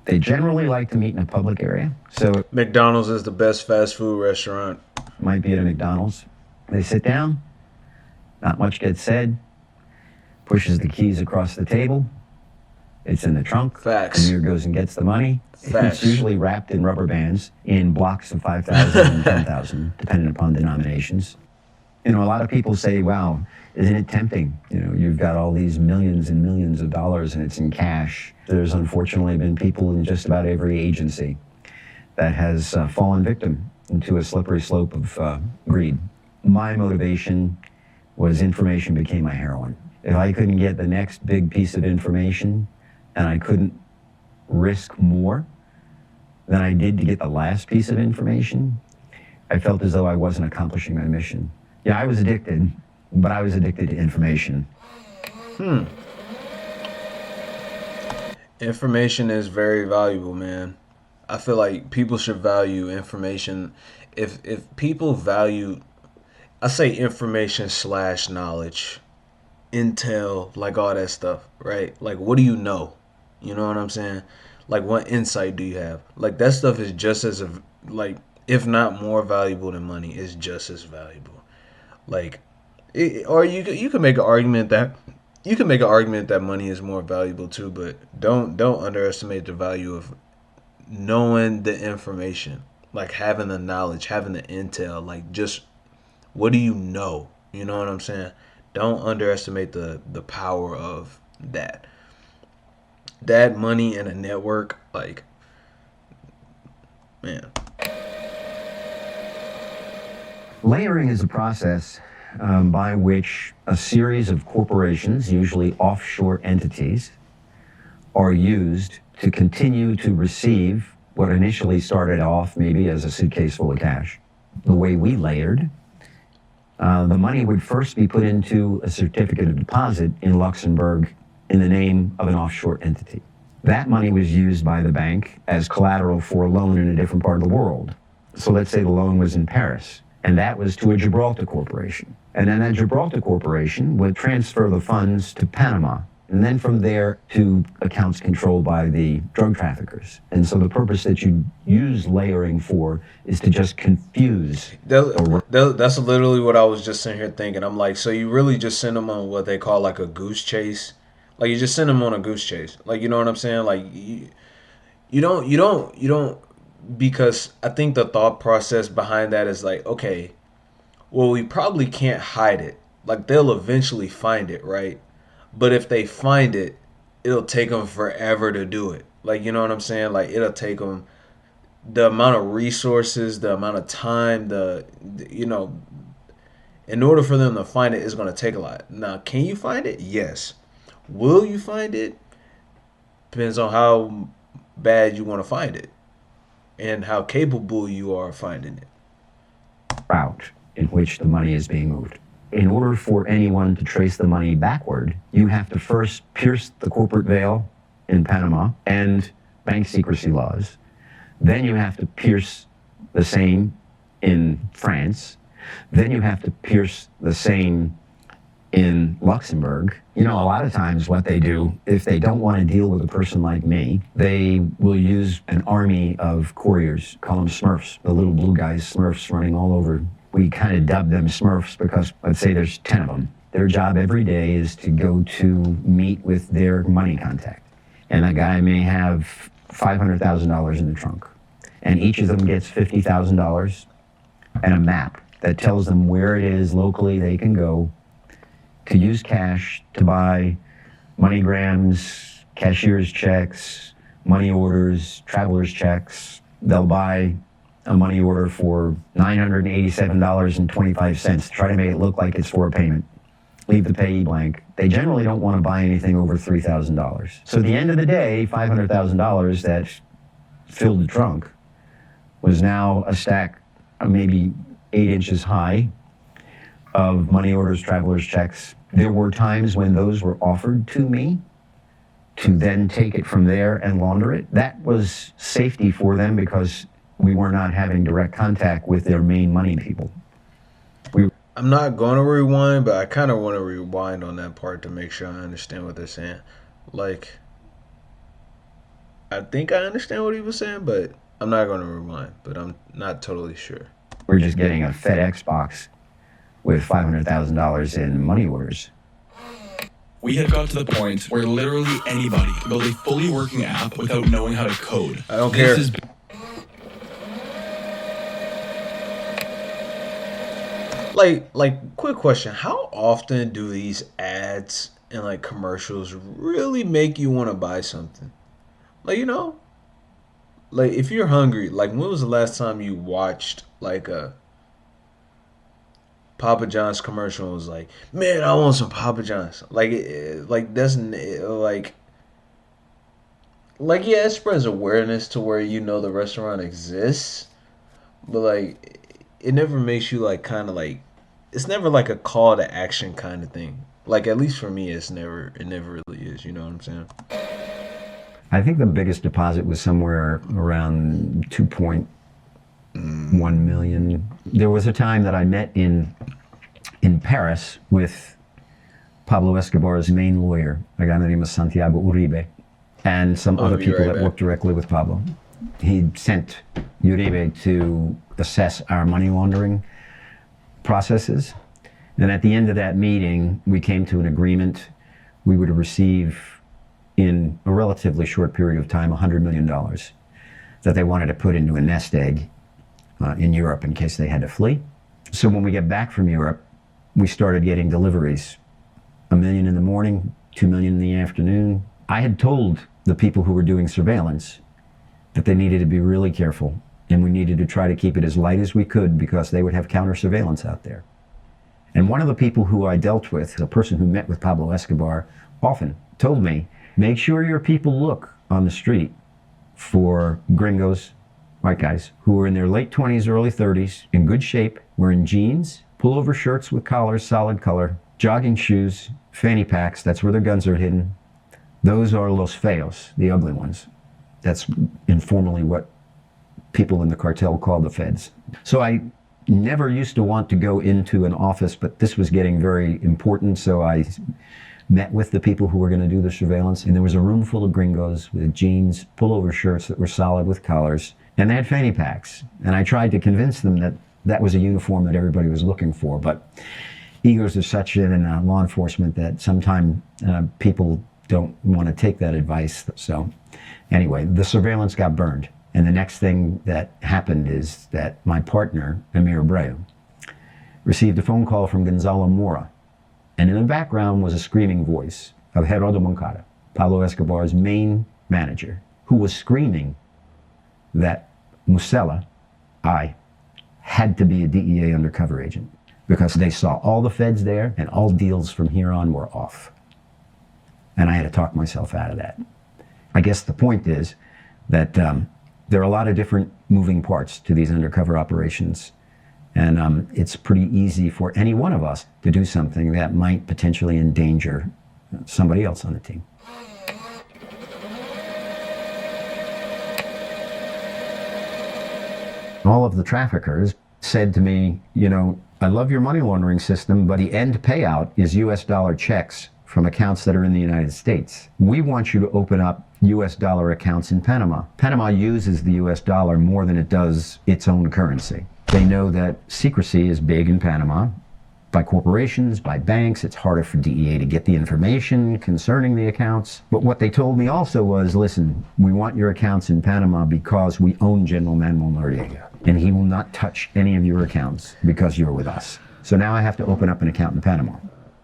They generally like to meet in a public area. So McDonald's is the best fast food restaurant. Might be at a McDonald's. They sit down, not much gets said, pushes the keys across the table. It's in the trunk. Facts. The mayor goes and gets the money. Facts. It's usually wrapped in rubber bands in blocks of 5,000 and 10,000, depending upon denominations. A lot of people say, wow, isn't it tempting? You've got all these millions and millions of dollars and it's in cash. There's unfortunately been people in just about every agency that has fallen victim into a slippery slope of greed. My motivation was information became my heroin. If I couldn't get the next big piece of information and I couldn't risk more than I did to get the last piece of information, I felt as though I wasn't accomplishing my mission. Yeah, I was addicted, but I was addicted to information. Information is very valuable, man. I feel like people should value information. If people value, I say information / knowledge, intel, like all that stuff, right? Like, what do you know? You know what I'm saying? Like, what insight do you have? Like, that stuff is just as, if not more valuable than money, it's just as valuable. Like, or you can make an argument that money is more valuable too, but don't underestimate the value of knowing the information, like having the knowledge, having the intel. Like, just what do you know? You know what I'm saying? Don't underestimate the power of that. That money and a network, like, man. Layering is a process by which a series of corporations, usually offshore entities, are used to continue to receive what initially started off maybe as a suitcase full of cash. The way we layered, the money would first be put into a certificate of deposit in Luxembourg in the name of an offshore entity. That money was used by the bank as collateral for a loan in a different part of the world. So let's say the loan was in Paris, and that was to a Gibraltar corporation. And then that Gibraltar corporation would transfer the funds to Panama, and then from there to accounts controlled by the drug traffickers. And so the purpose that you use layering for is to just confuse. That's literally what I was just sitting here thinking. I'm like, so you really just send them on what they call like a goose chase? Like, you just send them on a goose chase. Like, you know what I'm saying? Like, you don't, because I think the thought process behind that is like, okay, well, we probably can't hide it. Like, they'll eventually find it, right? But if they find it, it'll take them forever to do it. Like, you know what I'm saying? Like, it'll take them the amount of resources, the amount of time, in order for them to find it, it's going to take a lot. Now, can you find it? Yes. Will you find it? Depends on how bad you want to find it and how capable you are of finding it. Route in which the money is being moved. In order for anyone to trace the money backward, you have to first pierce the corporate veil in Panama and bank secrecy laws. Then you have to pierce the same in France. Then you have to pierce the same in Luxembourg. A lot of times what they do, if they don't want to deal with a person like me, they will use an army of couriers, call them Smurfs, the little blue guys, Smurfs running all over. We kind of dub them Smurfs because, let's say there's 10 of them. Their job every day is to go to meet with their money contact. And that guy may have $500,000 in the trunk. And each of them gets $50,000 and a map that tells them where it is locally they can go to use cash to buy MoneyGrams, cashier's checks, money orders, traveler's checks. They'll buy a money order for $987.25. Try to make it look like it's for a payment. Leave the payee blank. They generally don't want to buy anything over $3,000. So at the end of the day, $500,000 that filled the trunk was now a stack maybe 8 inches high of money orders, traveler's checks. There were times when those were offered to me to then take it from there and launder it. That was safety for them because we were not having direct contact with their main money people. I'm not going to rewind, but I kind of want to rewind on that part to make sure I understand what they're saying. Like, I think I understand what he was saying, but I'm not going to rewind. But I'm not totally sure. We're just getting a FedEx box with $500,000 in money orders. We have got to the point where literally anybody can build a fully working app without knowing how to code. I don't care. Like, quick question. How often do these ads and, like, commercials really make you want to buy something? Like, you know? Like, if you're hungry, like, when was the last time you watched, like, a Papa John's commercial and was like, man, I want some Papa John's. Like, doesn't, like, yeah, it spreads awareness to where you know the restaurant exists. But, like, it never makes you, like, kind of, like, it's never, like, a call to action kind of thing. Like, at least for me, it never really is. You know what I'm saying? I think the biggest deposit was somewhere around 2.1 million. There was a time that I met in Paris with Pablo Escobar's main lawyer, a guy named Santiago Uribe, and some other people that worked directly with Pablo. He sent Uribe to assess our money laundering processes. And at the end of that meeting, we came to an agreement. We would receive, in a relatively short period of time, $100 million that they wanted to put into a nest egg in Europe in case they had to flee. So when we get back from Europe, we started getting deliveries. $1 million in the morning, $2 million in the afternoon. I had told the people who were doing surveillance that they needed to be really careful, and we needed to try to keep it as light as we could because they would have counter surveillance out there. And one of the people who I dealt with, a person who met with Pablo Escobar, often told me, make sure your people look on the street for gringos, white guys, who are in their late 20s, early 30s, in good shape, wearing jeans, pullover shirts with collars, solid color, jogging shoes, fanny packs, that's where their guns are hidden. Those are los feos, the ugly ones. That's informally what people in the cartel call the feds. So I never used to want to go into an office, but this was getting very important, so I met with the people who were going to do the surveillance, and there was a room full of gringos with jeans, pullover shirts that were solid with collars, and they had fanny packs. And I tried to convince them that that was a uniform that everybody was looking for, but egos are such in law enforcement that sometimes people don't want to take that advice. So anyway, the surveillance got burned. And the next thing that happened is that my partner, Amir Abreu, received a phone call from Gonzalo Mora. And in the background was a screaming voice of Gerardo Moncada, Pablo Escobar's main manager, who was screaming that Musella, I, had to be a DEA undercover agent because they saw all the feds there and all deals from here on were off. And I had to talk myself out of that. I guess the point is that there are a lot of different moving parts to these undercover operations. And it's pretty easy for any one of us to do something that might potentially endanger somebody else on the team. All of the traffickers said to me, you know, I love your money laundering system, but the end payout is US dollar checks from accounts that are in the United States. We want you to open up US dollar accounts in Panama. Panama uses the US dollar more than it does its own currency. They know that secrecy is big in Panama. By corporations, by banks, it's harder for DEA to get the information concerning the accounts. But what they told me also was, listen, we want your accounts in Panama because we own General Manuel Noriega, and he will not touch any of your accounts because you're with us. So now I have to open up an account in Panama.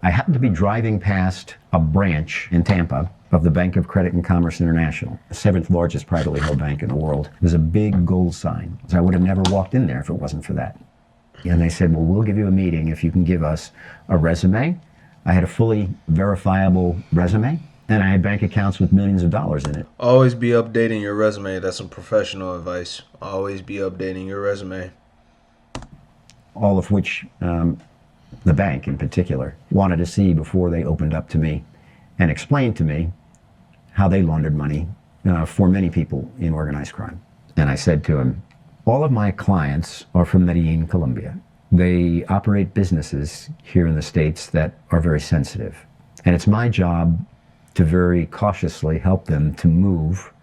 I happened to be driving past a branch in Tampa of the Bank of Credit and Commerce International, the 7th largest privately held bank in the world. It was a big gold sign. So I would have never walked in there if it wasn't for that. And they said, well, we'll give you a meeting if you can give us a resume. I had a fully verifiable resume, and I had bank accounts with millions of dollars in it. Always be updating your resume. That's some professional advice. Always be updating your resume. All of which the bank in particular wanted to see before they opened up to me and explained to me how they laundered money for many people in organized crime. And I said to him, all of my clients are from Medellin, Colombia. They operate businesses here in the States that are very sensitive. And it's my job to very cautiously help them to move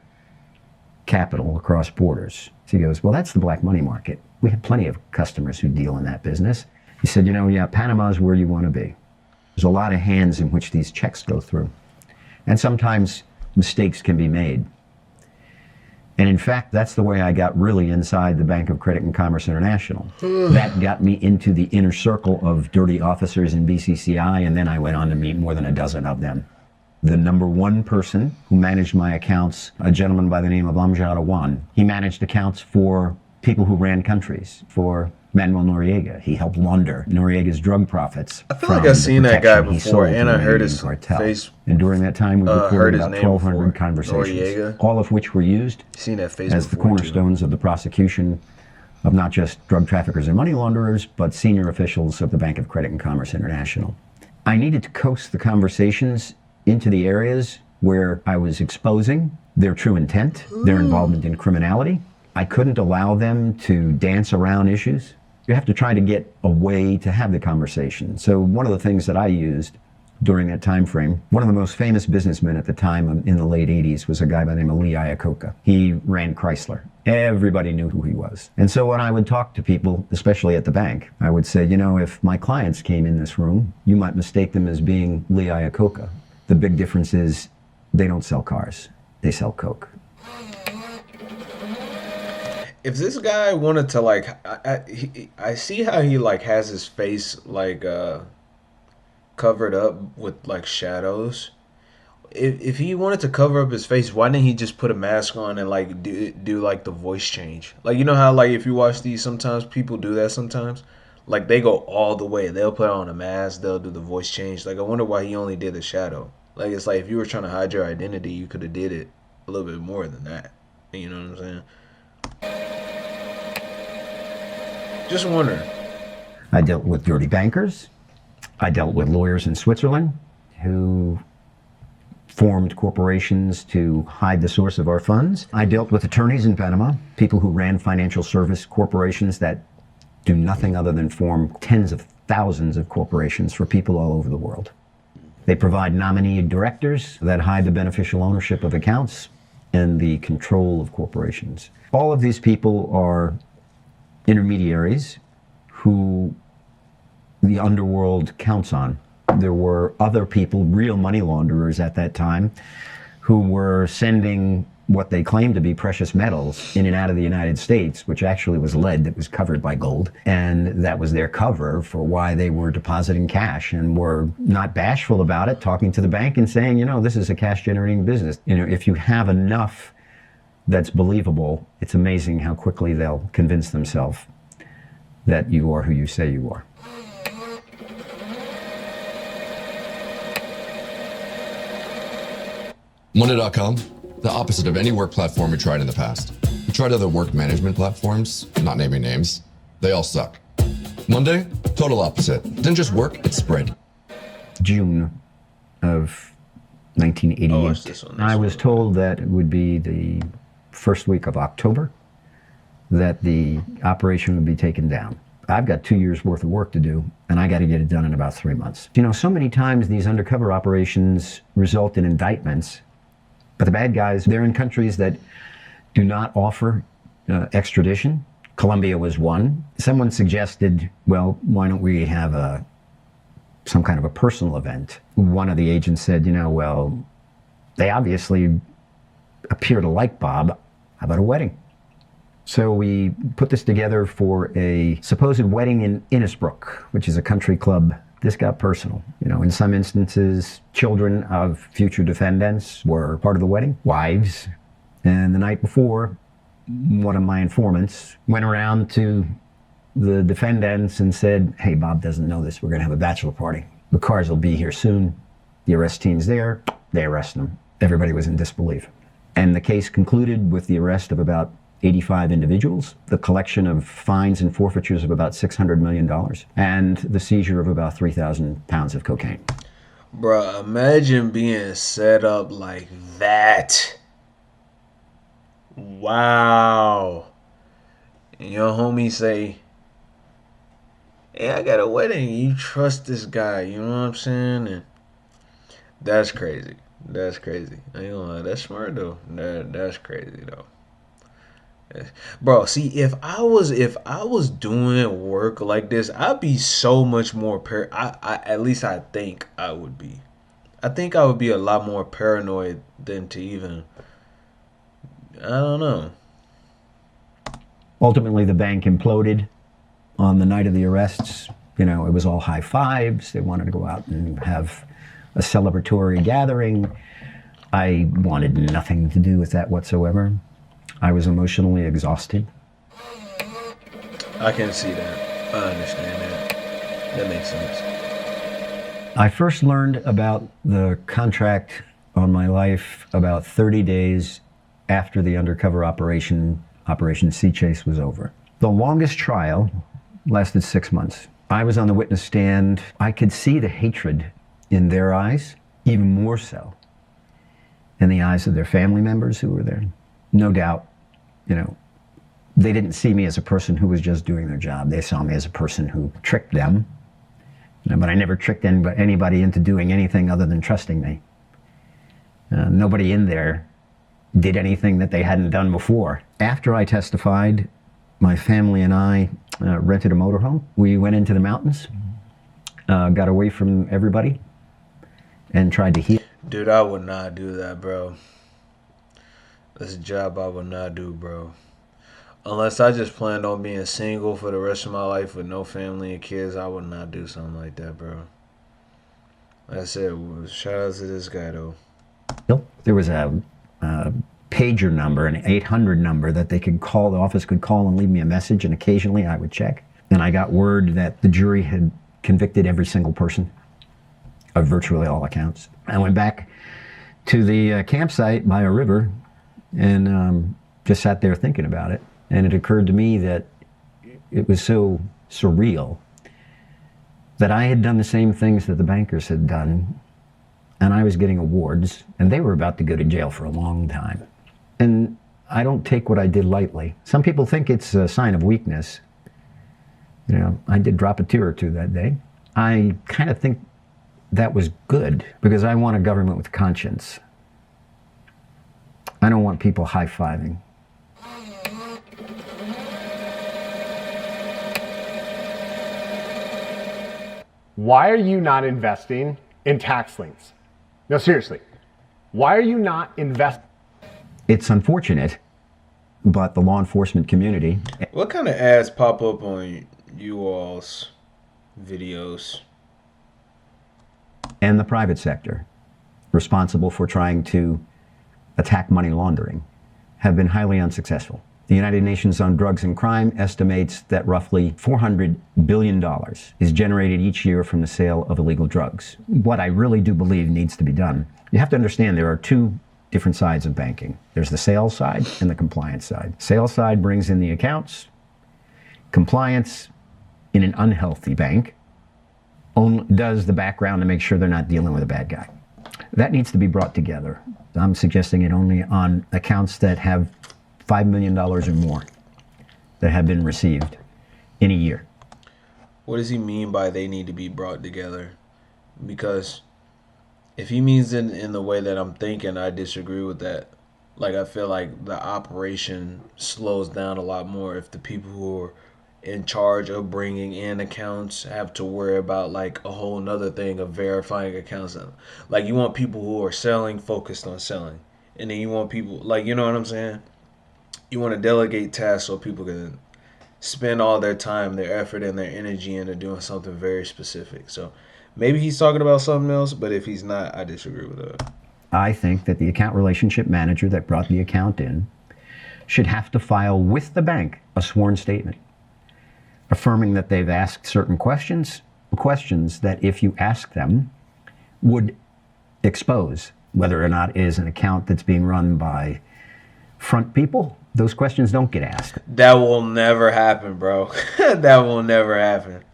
capital across borders. So he goes, well, that's the black money market. We have plenty of customers who deal in that business. He said, yeah, Panama's where you want to be. There's a lot of hands in which these checks go through. And sometimes mistakes can be made. And in fact, that's the way I got really inside the Bank of Credit and Commerce International. That got me into the inner circle of dirty officers in BCCI, and then I went on to meet more than a dozen of them. The number one person who managed my accounts, a gentleman by the name of Amjad Awan, he managed accounts for people who ran countries, for Manuel Noriega. He helped launder Noriega's drug profits. I feel like I've seen that guy before, and I heard his face. And during that time, we recorded about 1,200 before. conversations, Noriega. All of which were used Seen that face as the before, cornerstones of the prosecution of not just drug traffickers and money launderers, but senior officials of the Bank of Credit and Commerce International. I needed to coax the conversations into the areas where I was exposing their true intent, their involvement in criminality. I couldn't allow them to dance around issues. You have to try to get a way to have the conversation. So one of the things that I used during that time frame, one of the most famous businessmen at the time in the late 80s was a guy by the name of Lee Iacocca. He ran Chrysler. Everybody knew who he was. And so when I would talk to people, especially at the bank, I would say, if my clients came in this room, you might mistake them as being Lee Iacocca. The big difference is they don't sell cars, they sell coke. If this guy wanted to I see how he has his face covered up with shadows. If he wanted to cover up his face, why didn't he just put a mask on and do the voice change? You know how if you watch these, sometimes people do that sometimes. They go all the way. They'll put on a mask. They'll do the voice change. I wonder why he only did the shadow. It's if you were trying to hide your identity, you could have did it a little bit more than that. You know what I'm saying? Just wondering. I dealt with dirty bankers. I dealt with lawyers in Switzerland who formed corporations to hide the source of our funds. I dealt with attorneys in Panama, people who ran financial service corporations that do nothing other than form tens of thousands of corporations for people all over the world. They provide nominee directors that hide the beneficial ownership of accounts and the control of corporations. All of these people are intermediaries who the underworld counts on. There were other people, real money launderers at that time, who were sending what they claimed to be precious metals in and out of the United States, which actually was lead that was covered by gold. And that was their cover for why they were depositing cash and were not bashful about it, talking to the bank and saying, this is a cash generating business. If you have enough that's believable, it's amazing how quickly they'll convince themselves that you are who you say you are. Monday.com, the opposite of any work platform we tried in the past. We tried other work management platforms, not naming names. They all suck. Monday, total opposite. Didn't just work, it spread. June of 1988. I was told that it would be the first week of October that the operation would be taken down. I've got 2 years worth of work to do, and I got to get it done in about 3 months. So many times these undercover operations result in indictments, but the bad guys, they're in countries that do not offer extradition. Colombia was one. Someone suggested, well, why don't we have some kind of a personal event? One of the agents said, well, they obviously appear to like Bob. How about a wedding? So we put this together for a supposed wedding in Innisbrook, which is a country club this got personal. You know, in some instances, children of future defendants were part of the wedding, wives. And the night before, one of my informants went around to the defendants and said, hey, Bob doesn't know this. We're going to have a bachelor party. The cars will be here soon. The arrest team's there. They arrest them. Everybody was in disbelief. And the case concluded with the arrest of about 85 individuals, the collection of fines and forfeitures of about $600 million, and the seizure of about 3,000 pounds of cocaine. Bruh, imagine being set up like that. Wow. And your homie say, hey, I got a wedding. You trust this guy. You know what I'm saying? And that's crazy. That's crazy. I ain't gonna lie. That's smart, though. That's crazy, though. Bro, see, if I was doing work like this, I'd be so much more I at least I think I would be. I think I would be a lot more paranoid than to even, I don't know. Ultimately, the bank imploded on the night of the arrests. You know, it was all high fives. They wanted to go out and have a celebratory gathering. I wanted nothing to do with that whatsoever. I was emotionally exhausted. I can see that. I understand that. That makes sense. I first learned about the contract on my life about 30 days after the undercover Operation Sea Chase was over. The longest trial lasted 6 months. I was on the witness stand. I could see the hatred in their eyes, even more so in the eyes of their family members who were there. No doubt, you know, they didn't see me as a person who was just doing their job. They saw me as a person who tricked them. You know, but I never tricked anybody into doing anything other than trusting me. Nobody in there did anything that they hadn't done before. After I testified, my family and I rented a motorhome. We went into the mountains, got away from everybody, and tried to heal. Dude, I would not do that, bro. That's a job I would not do, bro. Unless I just planned on being single for the rest of my life with no family and kids, I would not do something like that, bro. Like I said, shout out to this guy, though. There was a pager number, an 800 number that they could call, the office could call and leave me a message, and occasionally I would check. And I got word that the jury had convicted every single person of virtually all accounts. I went back to the campsite by a river and just sat there thinking about it. And it occurred to me that it was so surreal that I had done the same things that the bankers had done, and I was getting awards, and they were about to go to jail for a long time. And I don't take what I did lightly. Some people think it's a sign of weakness. You know, I did drop a tear or two that day. I kind of think that was good, because I want a government with conscience. I don't want people high-fiving. Why are you not investing in tax liens? No, seriously. Why are you not investing? It's unfortunate, but the law enforcement community... What kind of ads pop up on you all's videos? And the private sector, responsible for trying to attack money laundering, have been highly unsuccessful. The United Nations on Drugs and Crime estimates that roughly $400 billion is generated each year from the sale of illegal drugs. What I really do believe needs to be done, you have to understand there are two different sides of banking. There's the sales side and the compliance side. Sales side brings in the accounts. Compliance in an unhealthy bank does the background to make sure they're not dealing with a bad guy. That needs to be brought together. I'm suggesting it only on accounts that have $5 million or more that have been received in a year. What does he mean by they need to be brought together? Because if he means in the way that I'm thinking, I disagree with that. Like, I feel like the operation slows down a lot more if the people who are in charge of bringing in accounts have to worry about like a whole nother thing of verifying accounts. Like, you want people who are selling focused on selling, and then you want people, like, you know what I'm saying? You want to delegate tasks so people can spend all their time, their effort, and their energy into doing something very specific. So maybe he's talking about something else, but if he's not, I disagree with that. I think that the account relationship manager that brought the account in should have to file with the bank a sworn statement affirming that they've asked certain questions that if you ask them would expose whether or not it is an account that's being run by front people. Those questions don't get asked. That will never happen, bro. That will never happen.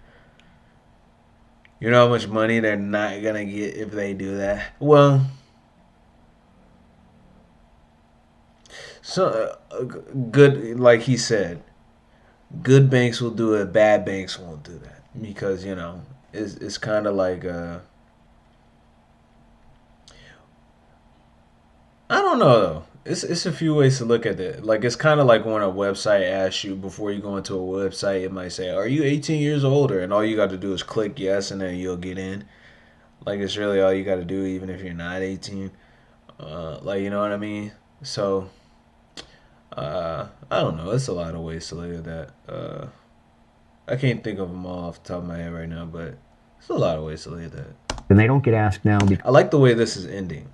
You know how much money they're not gonna get if they do that? Well, so good, like he said, good banks will do it, bad banks won't do that. Because, you know, it's kind of like, I don't know though. It's a few ways to look at it. Like it's kind of like when a website asks you before you go into a website, it might say, "Are you 18 years older?" And all you got to do is click yes, and then you'll get in. Like it's really all you got to do, even if you're not 18. Like you know what I mean? So I don't know. It's a lot of ways to look at that. I can't think of them all off the top of my head right now, but it's a lot of ways to look at that. And they don't get asked now I like the way this is ending.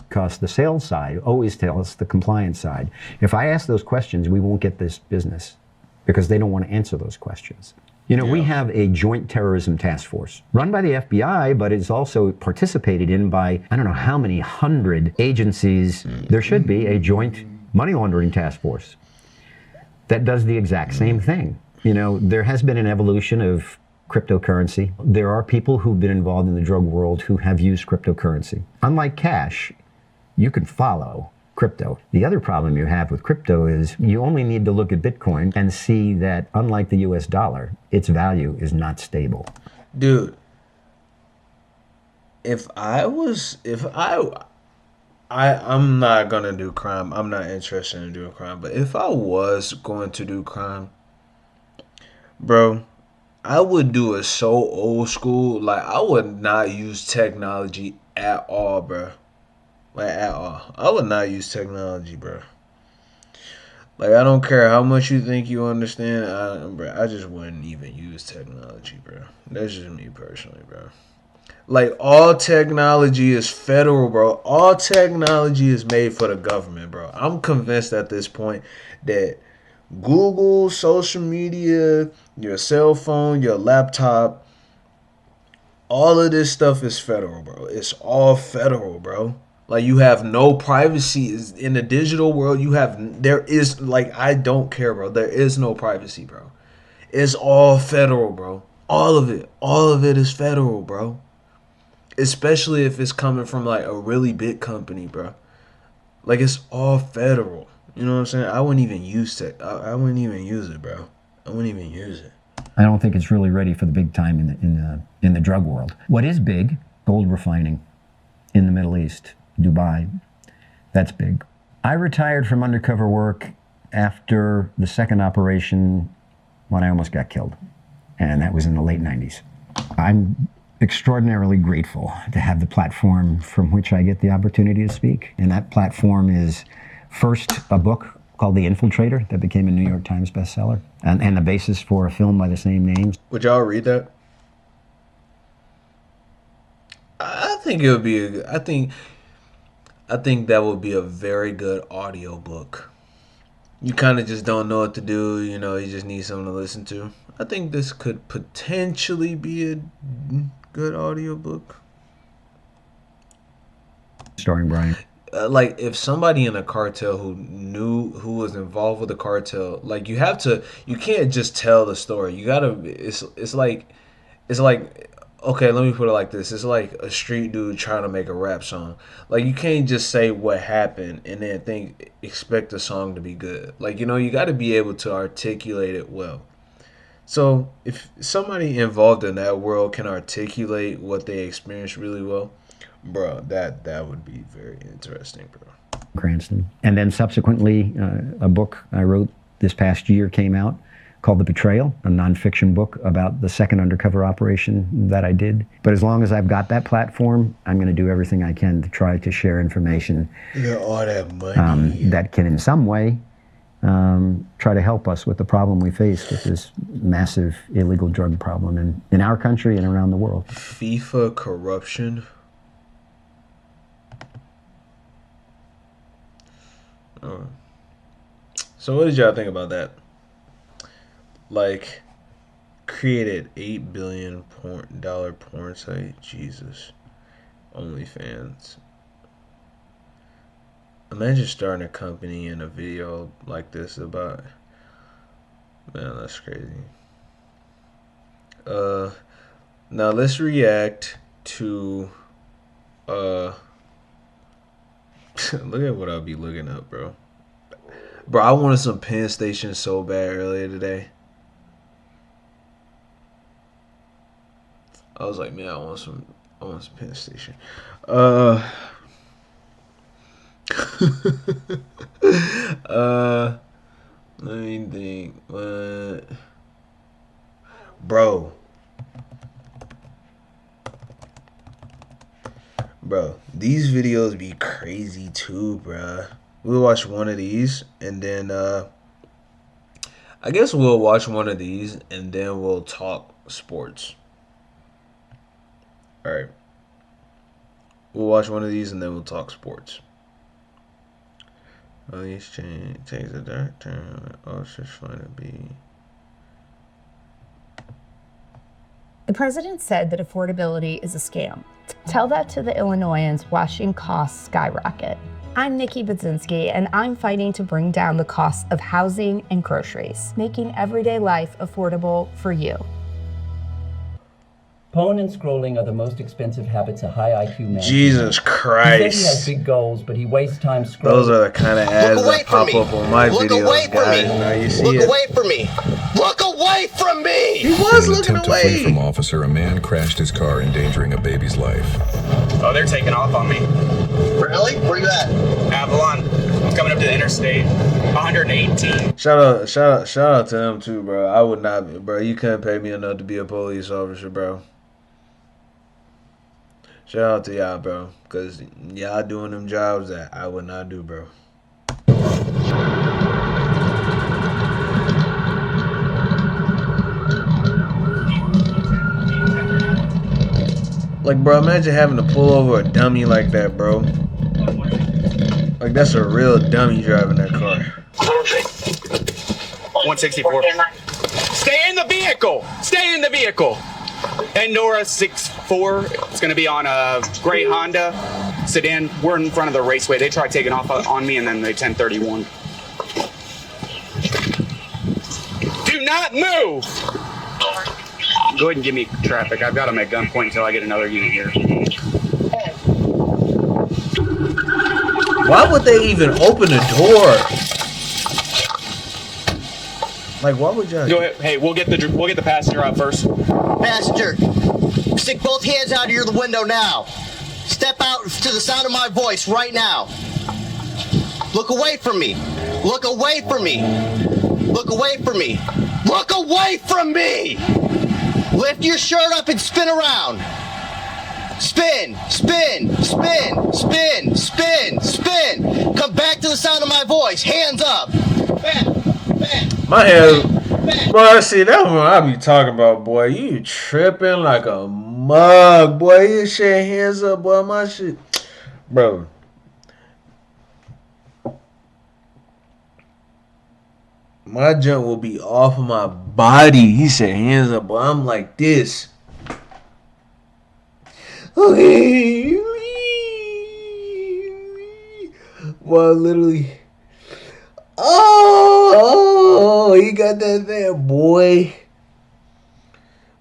Because the sales side always tells the compliance side, if I ask those questions, we won't get this business because they don't want to answer those questions. You know, we have a joint terrorism task force run by the FBI, but it's also participated in by, I don't know how many hundred agencies. There should be a joint money laundering task force that does the exact same thing. You know, there has been an evolution of cryptocurrency. There are people who've been involved in the drug world who have used cryptocurrency. Unlike cash, you can follow crypto. The other problem you have with crypto is you only need to look at Bitcoin and see that unlike the US dollar, its value is not stable. Dude, I'm not gonna do crime. I'm not interested in doing crime. But if I was going to do crime, bro, I would do it so old school. Like I would not use technology at all, bro. Like at all. I would not use technology, bro. Like I don't care how much you think you understand, bro. I just wouldn't even use technology, bro. That's just me personally, bro. Like all technology is federal, bro. All technology is made for the government, bro. I'm convinced at this point that Google, social media, your cell phone, your laptop, all of this stuff is federal, bro. It's all federal, bro. Like you have no privacy in the digital world. There is like I don't care, bro. There is no privacy, bro. It's all federal, bro. All of it is federal, bro. Especially if it's coming from like a really big company, bro. Like it's all federal. You know what I'm saying? I wouldn't even use tech. I wouldn't even use it, bro. I wouldn't even use it. I don't think it's really ready for the big time in the drug world. What is big? Gold refining in the Middle East, Dubai. That's big. I retired from undercover work after the second operation when I almost got killed, and that was in the late 90s. I'm extraordinarily grateful to have the platform from which I get the opportunity to speak, and that platform is first a book called The Infiltrator that became a New York Times bestseller, and the basis for a film by the same name. Would y'all read that? I think it would be. I think that would be a very good audio book. You kind of just don't know what to do. You know, you just need something to listen to. I think this could potentially be a good audio book. Starring Brian. Like if somebody in a cartel who was involved with the cartel, like you can't just tell the story. You gotta. It's like. Okay, let me put it like this. It's like a street dude trying to make a rap song. Like, you can't just say what happened and then expect the song to be good. Like, you know, you got to be able to articulate it well. So, if somebody involved in that world can articulate what they experienced really well, bro, that would be very interesting, bro. Cranston. And then subsequently, a book I wrote this past year came out called The Betrayal, a nonfiction book about the second undercover operation that I did. But as long as I've got that platform, I'm going to do everything I can to try to share information You got all that money. that can in some way try to help us with the problem we face with this massive illegal drug problem in our country and around the world. FIFA corruption. So what did y'all think about that? Like, created $8 billion porn site. Jesus. OnlyFans. Imagine starting a company and a video like this about. Man, that's crazy. Now let's react to. Look at what I'll be looking up, bro. Bro, I wanted some Penn Station so bad earlier today. I was like, man, I want some Penn Station. Let me think. What? Bro, these videos be crazy too, bruh. We'll watch one of these, and then I guess we'll watch one of these, and then we'll talk sports. All right. We'll watch one of these, and then we'll talk sports. Oh, he's change the dark turn. Oh, it's just fun to be. The president said that affordability is a scam. Tell that to the Illinoisans watching costs skyrocket. I'm Nikki Budzinski, and I'm fighting to bring down the cost of housing and groceries, making everyday life affordable for you. Pulling and scrolling are the most expensive habits a high IQ man. Jesus Christ. He says he has big goals, but he wastes time scrolling. Those are the kind of ads that pop up on my videos, guys. Now you see it. Look away from me. Look away from me! He was looking In an attempt to flee from officer, a man crashed his car, endangering a baby's life. Oh, they're taking off on me. Really? Where you at? Avalon. I'm coming up to the interstate. 118. Shout out to them too, bro. I would not, bro. You couldn't pay me enough to be a police officer, bro. Shout out to y'all, bro, because y'all doing them jobs that I would not do, bro. Like, bro, imagine having to pull over a dummy like that, bro. Like, that's a real dummy driving that car. 164. Stay in the vehicle! Stay in the vehicle! Endora 64. It's going to be on a gray Honda sedan. We're in front of the raceway. They tried taking off on me, and then they 1031. Do not move! Go ahead and give me traffic. I've got them at gunpoint until I get another unit here. Why would they even open the door? Like, why would y'all? Go ahead. Hey, we'll get the passenger out first. Passenger, stick both hands out of your window now. Step out to the sound of my voice right now. Look away from me. Look away from me. Look away from me. Look away from me! Lift your shirt up and spin around. Spin, spin, spin, spin, spin, spin. Come back to the sound of my voice. Hands up. Back, back. My hair, boy, see, that's what I be talking about, boy. You tripping like a mug, boy. You shit hands up, boy. My shit, bro. My junk will be off of my body. He said hands up, boy. I'm like this. Okay. Boy, literally. Oh, he got that there, boy.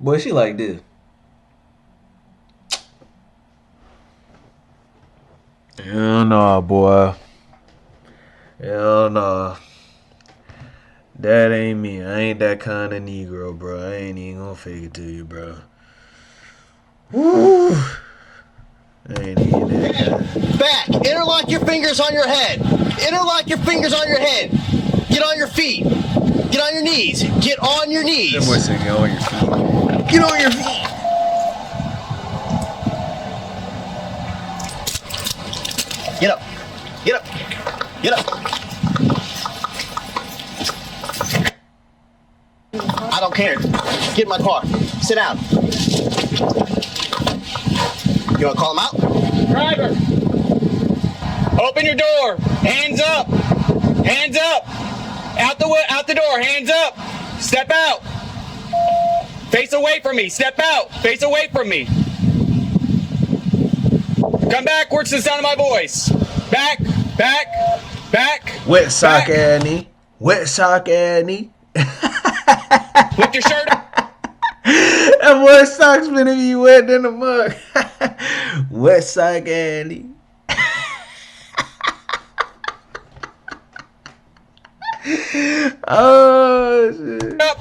Boy, she like this. Hell no, boy. Hell no. That ain't me. I ain't that kind of Negro, bro. I ain't even gonna fake it to you, bro. Woo. I ain't even that kind. Back. Interlock your fingers on your head. Interlock your fingers on your head. Get on your feet. Get on your knees. Get on your knees. That boy said get on your feet. Get on your feet. Get up. Get up. Get up. Here, get in my car. Sit down. You want to call him out? Driver, open your door. Hands up. Hands up. Out the door. Hands up. Step out. Face away from me. Step out. Face away from me. Come backwards to the sound of my voice. Back. Wet sock Annie. Wet sock Annie. Lift your shirt up. That boy's socks finna be wet in the mug. Wet sock Annie. Oh shit. Up.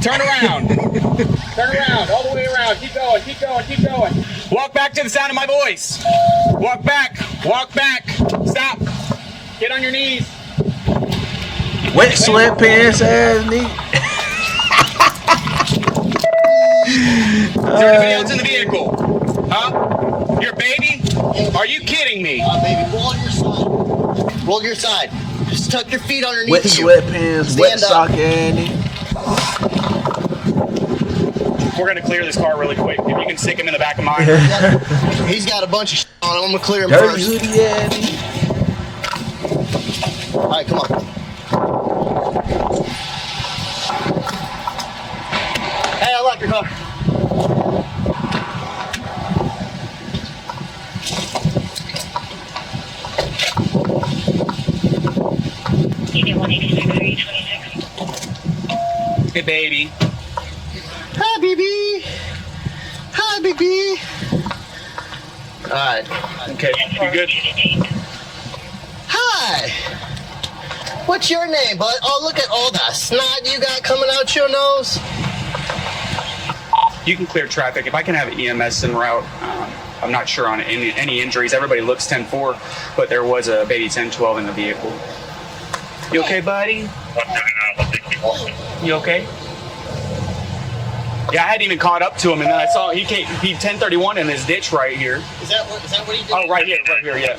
Turn around. Turn around. All the way around. Keep going. Walk back to the sound of my voice. Walk back. Stop. Get on your knees. Wet sweatpants ass nigga. Is there anybody else in the vehicle? Huh? Your baby? Are you kidding me? Baby, roll your side. Roll your side. Just tuck your feet underneath Wet you. sweatpants, wet sock Annie. We're gonna clear this car really quick. If you can stick him in the back of mine. He's got a bunch of shit on him. I'm gonna clear him Dirty first. hoodie Annie. All right, come on. Hey, I like your car. Hey, baby. Hi, baby. Hi, baby. All right. Okay, you good? Hi. What's your name, bud? Oh, look at all that snot you got coming out your nose. You can clear traffic. If I can have EMS en route, I'm not sure on any injuries. Everybody looks 10-4, but there was a baby 10-12 in the vehicle. You okay, buddy? You okay? Yeah, I hadn't even caught up to him, and then I saw he 1031 in his ditch right here. Is that what he did? Oh, right here, yeah.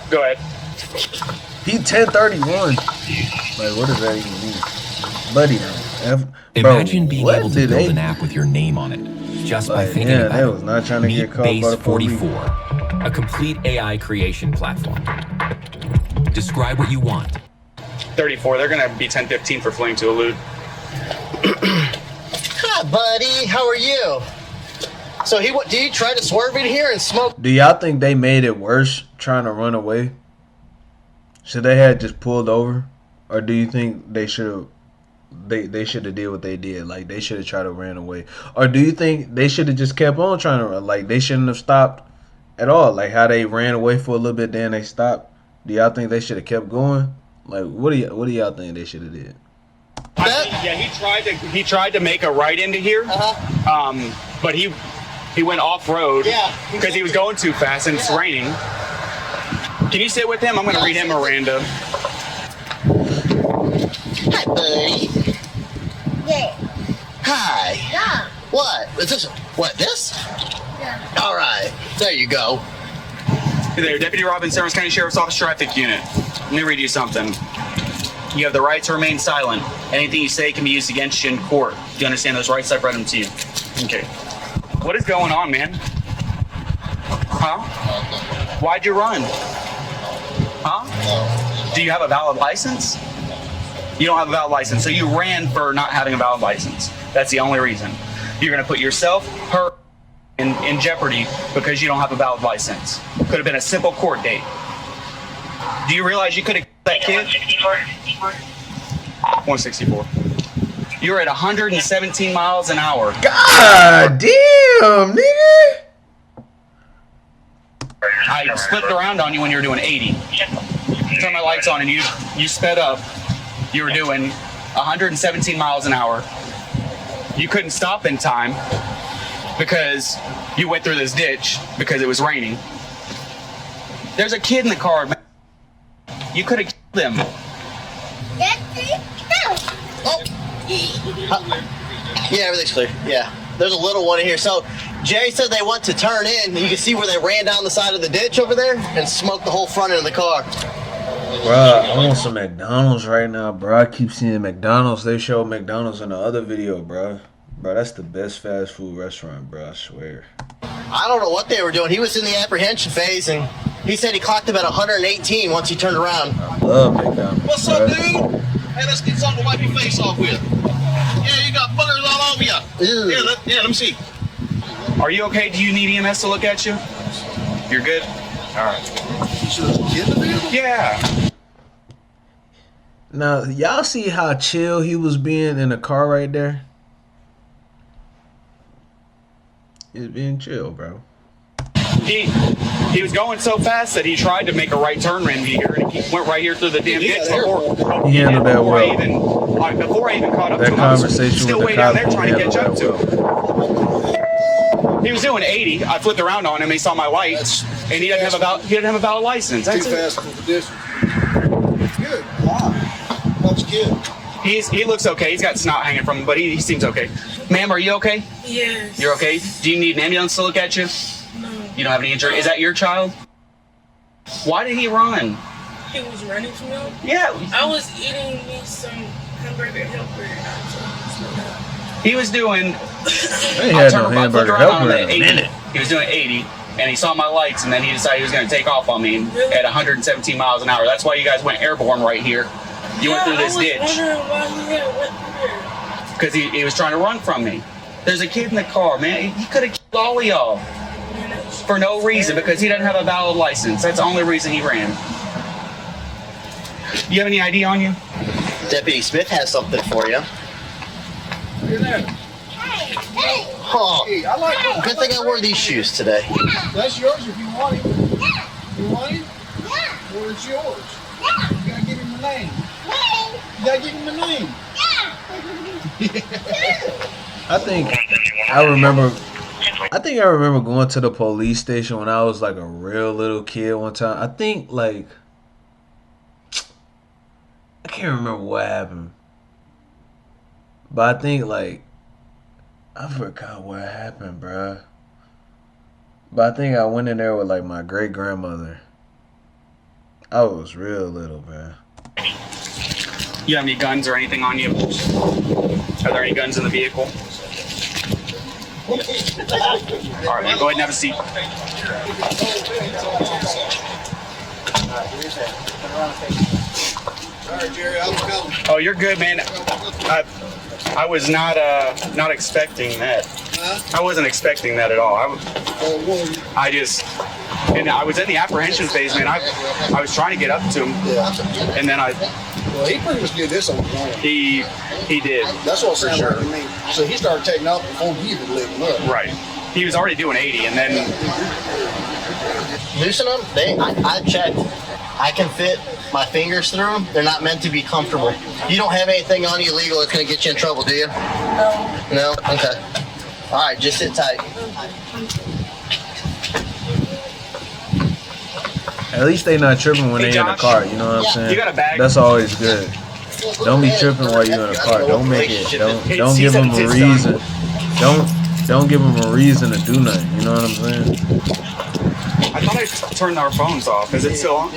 Go ahead. He 1031. Like, what does that even mean? Buddy, Imagine being able to build an app with your name on it just by thinking about it. Was not trying to Meet get caught Base 44, a complete AI creation platform. Describe what you want. 34. They're gonna be 1015 for fleeing to elude. Hi, buddy. How are you? So did he try to swerve in here and smoke? Do y'all think they made it worse trying to run away? Should they have just pulled over, or do you think they should have? They should have did what they did. Like, they should have tried to ran away, or do you think they should have just kept on trying to run? Like, they shouldn't have stopped at all. Like how they ran away for a little bit, then they stopped. Do y'all think they should have kept going? Like, what do y'all think they should have did? Yeah, he tried to make a right into here, but he went off road because he was going too fast and it's raining. Can you sit with him? I'm going to read him Miranda. Hi, buddy. Yeah. Hi. Yeah. What? Is this? What, this? Yeah. All right. There you go. Hey there, Deputy Robbins, San Francisco County Sheriff's Office Traffic Unit. Let me read you something. You have the right to remain silent. Anything you say can be used against you in court. Do you understand those rights? I've read them to you. Okay. What is going on, man? Huh? Why'd you run? Huh? Do you have a valid license? You don't have a valid license, so you ran for not having a valid license. That's the only reason. You're going to put yourself, her, in jeopardy because you don't have a valid license. Could have been a simple court date. Do you realize you could have killed that kid? 164. You're at 117 miles an hour. God damn, nigga. I flipped around on you when you were doing 80. Turned my lights on and you sped up. You were doing 117 miles an hour. You couldn't stop in time because you went through this ditch because it was raining. There's a kid in the car, man. You could have killed him. Yeah, everything's clear. Yeah. There's a little one in here. So Jay said they went to turn in. You can see where they ran down the side of the ditch over there and smoked the whole front end of the car. Bruh, I want some McDonald's right now, bro. I keep seeing McDonald's. They show McDonald's in the other video, bro. Bro, that's the best fast food restaurant, bro. I swear. I don't know what they were doing. He was in the apprehension phase, and he said he clocked about 118 once he turned around. I love McDonald's. What's up, dude? Hey, let's get something to wipe your face off with. Yeah, you got boogers all over you. Yeah, let me see. Are you okay? Do you need EMS to look at you? You're good? All right. Yeah. Now, y'all see how chill he was being in the car right there? He's being chill, bro. He was going so fast that he tried to make a right turn in here, and he went right here through the damn ditch before. He handled that well. Before I even caught up That to him, I was conversation still with way the down cop, there trying to he catch up handled to him. He was doing 80. I flipped around on him. He saw my lights, and he didn't have a valid license. That's Too fast for the district. Good. Wow. That's good. He looks okay. He's got snot hanging from him, but he seems okay. Ma'am, are you okay? Yes. You're okay? Do you need an ambulance to look at you? No. You don't have any injury? Is that your child? Why did he run? He was running from me? Yeah. I was eating me some hamburger helper. And I told him to slow down. He was doing... They had no hamburger helper in a 80. minute. He was doing 80, and he saw my lights, and then he decided he was going to take off on me at 117 miles an hour. That's why you guys went airborne right here. You went through this ditch. I was wondering why he had went through. Because he was trying to run from me. There's a kid in the car, man. He could have killed all of y'all for no reason, because he doesn't have a valid license. That's the only reason he ran. You have any ID on you? Deputy Smith has something for you. Oh, good thing I wore these shoes today. That's yours if you want it. You want it? Well, it's yours. You gotta give him a name. You gotta give him a name. I think I remember going to the police station when I was like a real little kid one time. I think like I can't remember what happened. But I think like I forgot what happened, bruh. But I think I went in there with like my great grandmother. I was real little, bruh. You have any guns or anything on you? Are there any guns in the vehicle? All right, man, go ahead and have a seat. Oh, you're good, man. I was not expecting that. I wasn't expecting that at all. I was in the apprehension phase, man. I was trying to get up to him, and then Well, he pretty much did this on his own. He did. That's what it for sounded sure. like to me. So he started taking off before he even lit him up. Right. He was already doing 80, and then Loosen them. I checked. I can fit my fingers through them. They're not meant to be comfortable. You don't have anything on you illegal that's going to get you in trouble, do you? No. No? Okay. All right, just sit tight. At least they not tripping when Hey, they in the Josh. car, you know what I'm saying? You got a bag? That's always good. Don't be tripping while you're in the car. Don't make it. Don't He give said them a it's reason. Don't give them a reason to do nothing. You know what I'm saying? I thought I turned our phones off. Is it still on?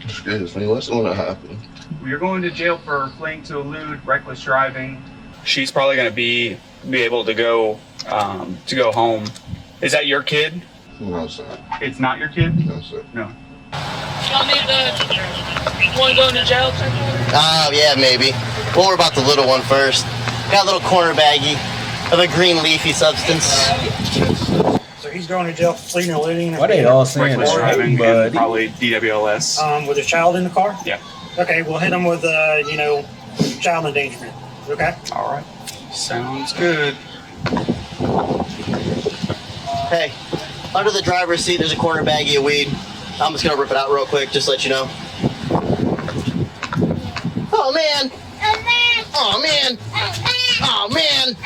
Excuse me, what's going to happen? You're going to jail for fleeing to elude, reckless driving. She's probably going to be able to go home. Is that your kid? No, sir. It's not your kid? No, sir. No. Y'all need to want to go to jail? Yeah, maybe. We'll worry about the little one first. Got a little corner baggie of a green leafy substance. So he's going to jail for fleeing and eluding. Why they all saying Reckless that? driving Buddy? and probably DWLS. With a child in the car? Yeah. Okay, we'll hit him with, child endangerment. Okay? All right. Sounds good. Hey, under the driver's seat, there's a corner baggie of weed. I'm just gonna rip it out real quick, just to let you know. Oh man! Oh man! Oh man!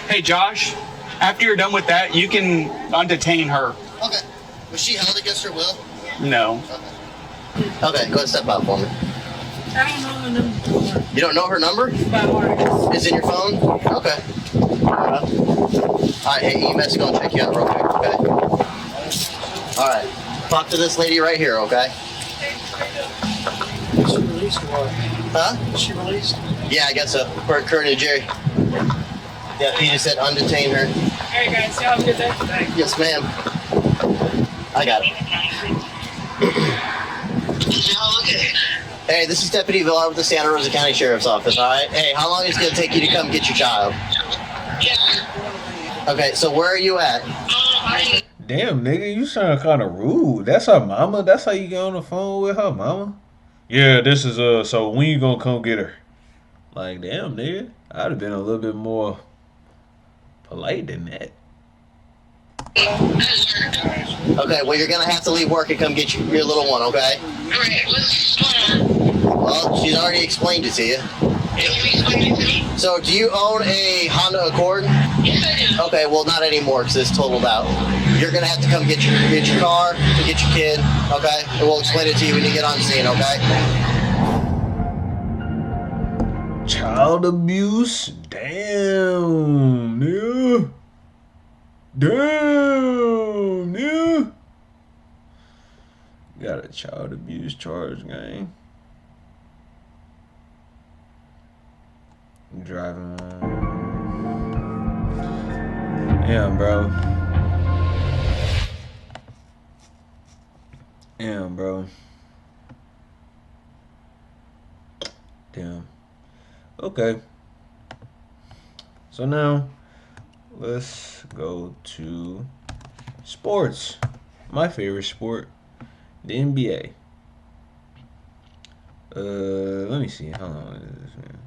Hey, Josh, after you're done with that, you can undetain her. Okay. Was she held against her will? No. Okay, go ahead and step out for me. I don't know her number. You don't know her number? By heart. It's in your phone? Okay. Alright, hey, EMS is going to check you out real quick, okay? Alright. Talk to this lady right here, okay? Is she released or what? Huh? Is she released? Yeah, I guess so. For Kurt and Jerry. Yeah, he just said undetain her. Alright, guys. Y'all have a good day. Yes, ma'am. I got it. Hey, this is Deputy Villar with the Santa Rosa County Sheriff's Office, alright? Hey, how long is it going to take you to come get your child? Okay, so where are you at? Damn, nigga, you sound kind of rude. That's her mama? That's how you get on the phone with her mama? Yeah, this is, so when you gonna come get her? Like, damn, nigga. I'd have been a little bit more polite than that. Okay, well, you're going to have to leave work and come get your little one, okay? Well, she's already explained it to you. So, do you own a Honda Accord? Yes, I do. Okay, well, not anymore because it's totaled out. You're going to have to come get your car and get your kid, okay? And we'll explain it to you when you get on scene, okay? Child abuse? Damn, nigga. Damn, nigga. Got a child abuse charge, gang. Driving. Damn, bro. Damn, bro. Damn. Okay. So now, let's go to sports. My favorite sport, the NBA. Let me see. How long is this, man?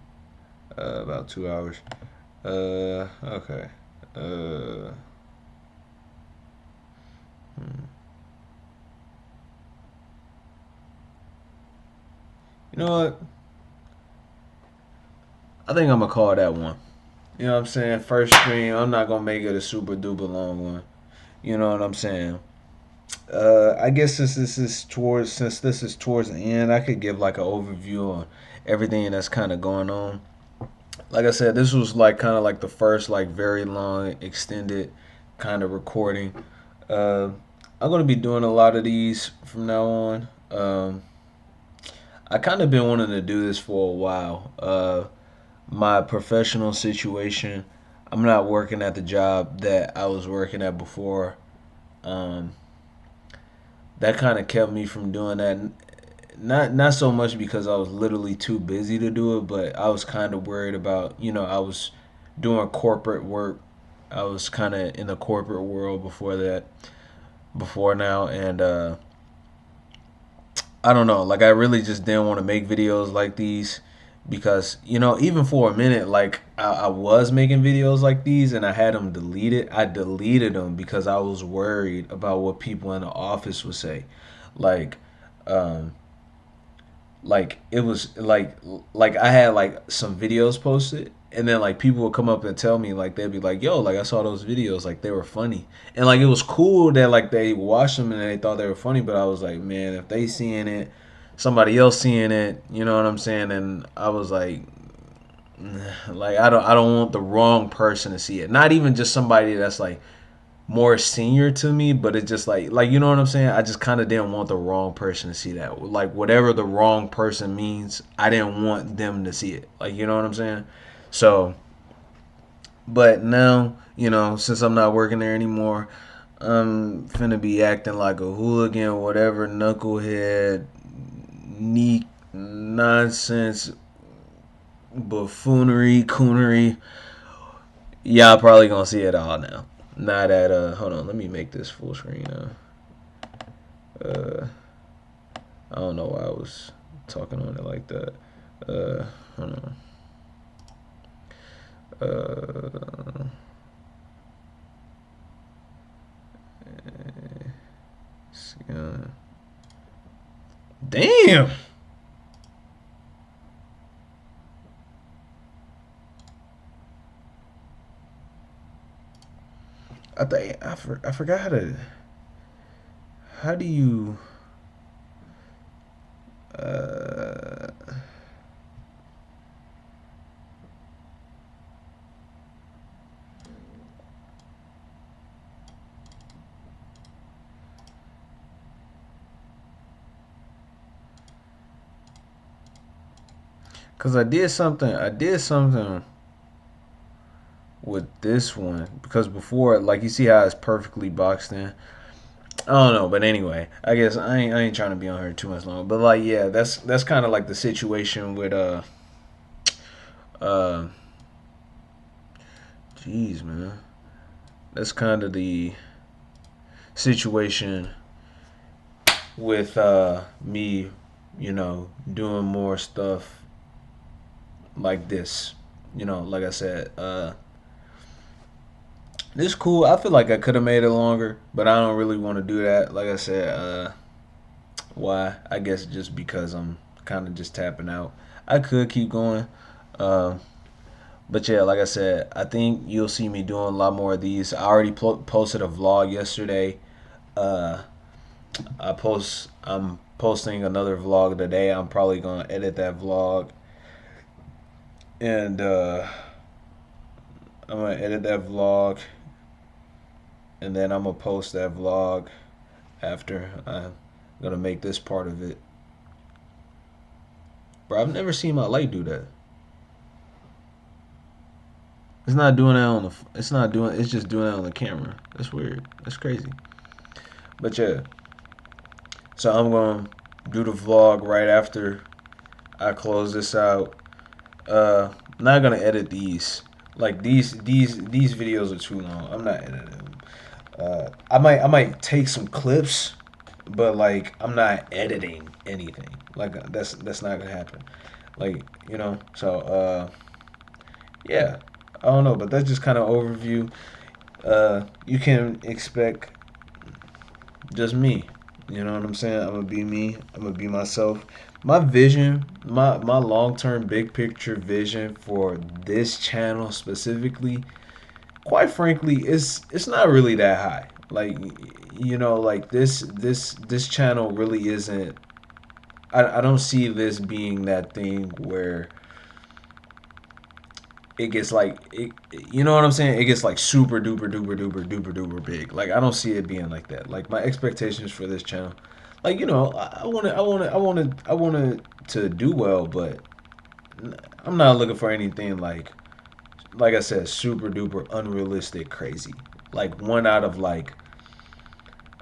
About 2 hours. Okay. You know what? I think I'm gonna call that one. You know what I'm saying? First stream. I'm not gonna make it a super duper long one. You know what I'm saying? I guess since this is towards the end, I could give like an overview on everything that's kind of going on. Like I said, this was like kind of like the first like very long extended kind of recording. I'm gonna be doing a lot of these from now on. I kind of been wanting to do this for a while. My professional situation, I'm not working at the job that I was working at before. That kind of kept me from doing that. Not so much because I was literally too busy to do it, but I was kind of worried about, I was doing corporate work. I was kind of in the corporate world before now, and I don't know, like I really just didn't want to make videos like these because, even for a minute, like I was making videos like these and I had them deleted. I deleted them because I was worried about what people in the office would say. Like, it was like I had like some videos posted and then like people would come up and tell me, like they'd be like, yo, like I saw those videos, like they were funny, and like it was cool that like they watched them and they thought they were funny, but I was like, man, if they seeing it, somebody else seeing it, you know what I'm saying? And I was like I don't want the wrong person to see it, not even just somebody that's like more senior to me, but it's just like you know what I'm saying? I just kind of didn't want the wrong person to see that. Like whatever the wrong person means, I didn't want them to see it. Like, you know what I'm saying? So, but now, since I'm not working there anymore, I'm finna be acting like a hooligan, whatever, knucklehead, neat nonsense, buffoonery, coonery. Y'all probably gonna see it all now. Not at hold on, let me make this full screen. I don't know why I was talking on it like that. Hold on. Damn. I forgot how do you Cause I did something. With this one because before, like you see how it's perfectly boxed in. I don't know, but anyway, I guess I ain't trying to be on here too much long. But like, yeah, that's kind of like the situation with uh, jeez, man, that's kind of the situation with me, doing more stuff like this. Like I said, this cool. I feel like I could have made it longer, but I don't really want to do that. Like I said, why? I guess just because I'm kind of just tapping out. I could keep going. Uh, but yeah, like I said, I think you'll see me doing a lot more of these. I already posted a vlog yesterday. Uh, I'm posting another vlog today. I'm probably gonna edit that vlog, and I'm gonna edit that vlog, and then I'm gonna post that vlog after I'm gonna make this part of it. Bro, I've never seen my light do that. It's not doing that on the. It's not doing. It's just doing that on the camera. That's weird. That's crazy. But yeah. So I'm gonna do the vlog right after I close this out. I'm not gonna edit these. Like these videos are too long. I'm not editing them. I might take some clips, but like I'm not editing anything. Like that's not gonna happen. Like So yeah. I don't know, but that's just kind of overview. You can expect just me. You know what I'm saying? I'm gonna be me. I'm gonna be myself. My vision, my long term, big picture vision for this channel specifically, quite frankly, it's not really that high. Like like this channel really isn't. I don't see this being that thing where it gets like you know what I'm saying? It gets like super duper duper duper duper duper big. Like I don't see it being like that. Like my expectations for this channel, like I want it to do well, but I'm not looking for anything like I said, super duper unrealistic crazy. Like one out of like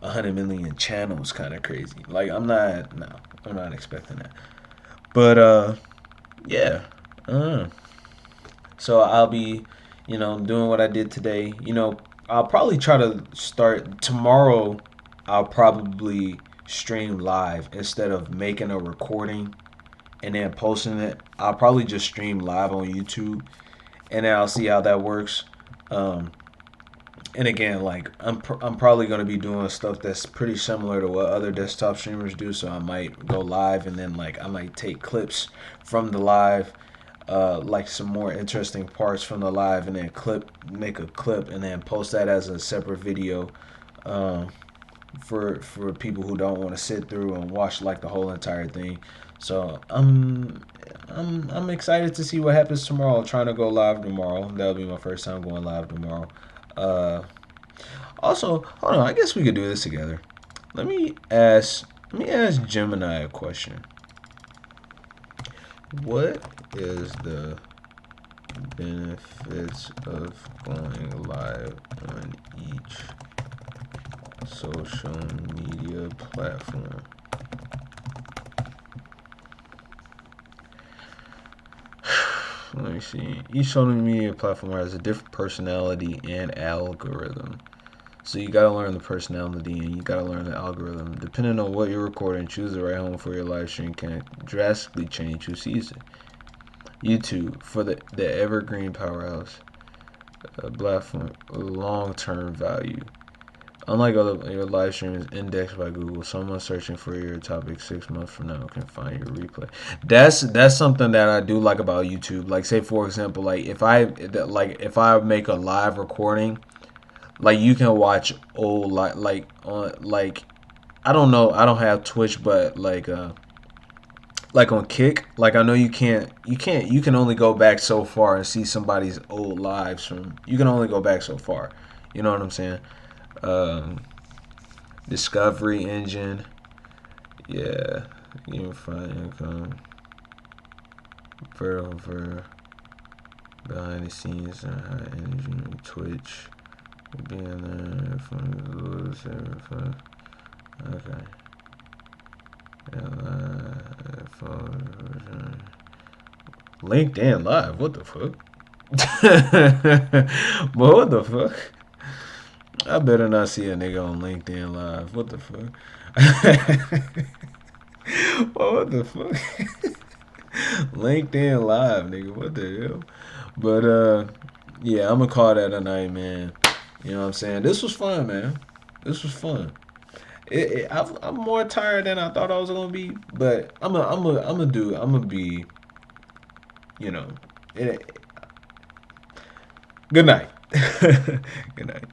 100 million channels kind of crazy. Like I'm not expecting that. But yeah. So I'll be, doing what I did today. I'll probably try to start tomorrow. I'll probably stream live instead of making a recording and then posting it. I'll probably just stream live on YouTube, and then I'll see how that works. Um, and again, like I'm probably gonna be doing stuff that's pretty similar to what other desktop streamers do. So I might go live and then like I might take clips from the live, like some more interesting parts from the live, and then make a clip, and then post that as a separate video, um, for people who don't want to sit through and watch like the whole entire thing. So I'm excited to see what happens tomorrow. I'm trying to go live tomorrow. That'll be my first time going live tomorrow. Uh, Also, hold on. I guess we could do this together. Let me ask Gemini a question. What is the benefits of going live on each social media platform? Let me see. Each social media platform has a different personality and algorithm. So you gotta learn the personality and you gotta learn the algorithm. Depending on what you're recording, choose the right home for your live stream can drastically change who sees it. YouTube for the evergreen powerhouse platform, long-term value. Unlike other your live stream is indexed by Google, someone searching for your topic 6 months from now can find your replay. That's something that I do like about YouTube. Like say for example, like if I make a live recording, like you can watch old like on like I don't know, I don't have Twitch, but like on Kick, like I know you can only go back so far and see somebody's old lives from you can only go back so far. You know what I'm saying? Um, Discovery engine, yeah, you can find income. for behind the scenes and high energy on Twitch. Being there for okay. LinkedIn Live, what the fuck? But what the fuck? I better not see a nigga on LinkedIn Live. What the fuck? What the fuck? LinkedIn Live, nigga. What the hell? But yeah, I'm gonna call that a night, man. You know what I'm saying? This was fun, man. This was fun. I'm more tired than I thought I was gonna be, but I'm gonna be, you know. Good night. Good night.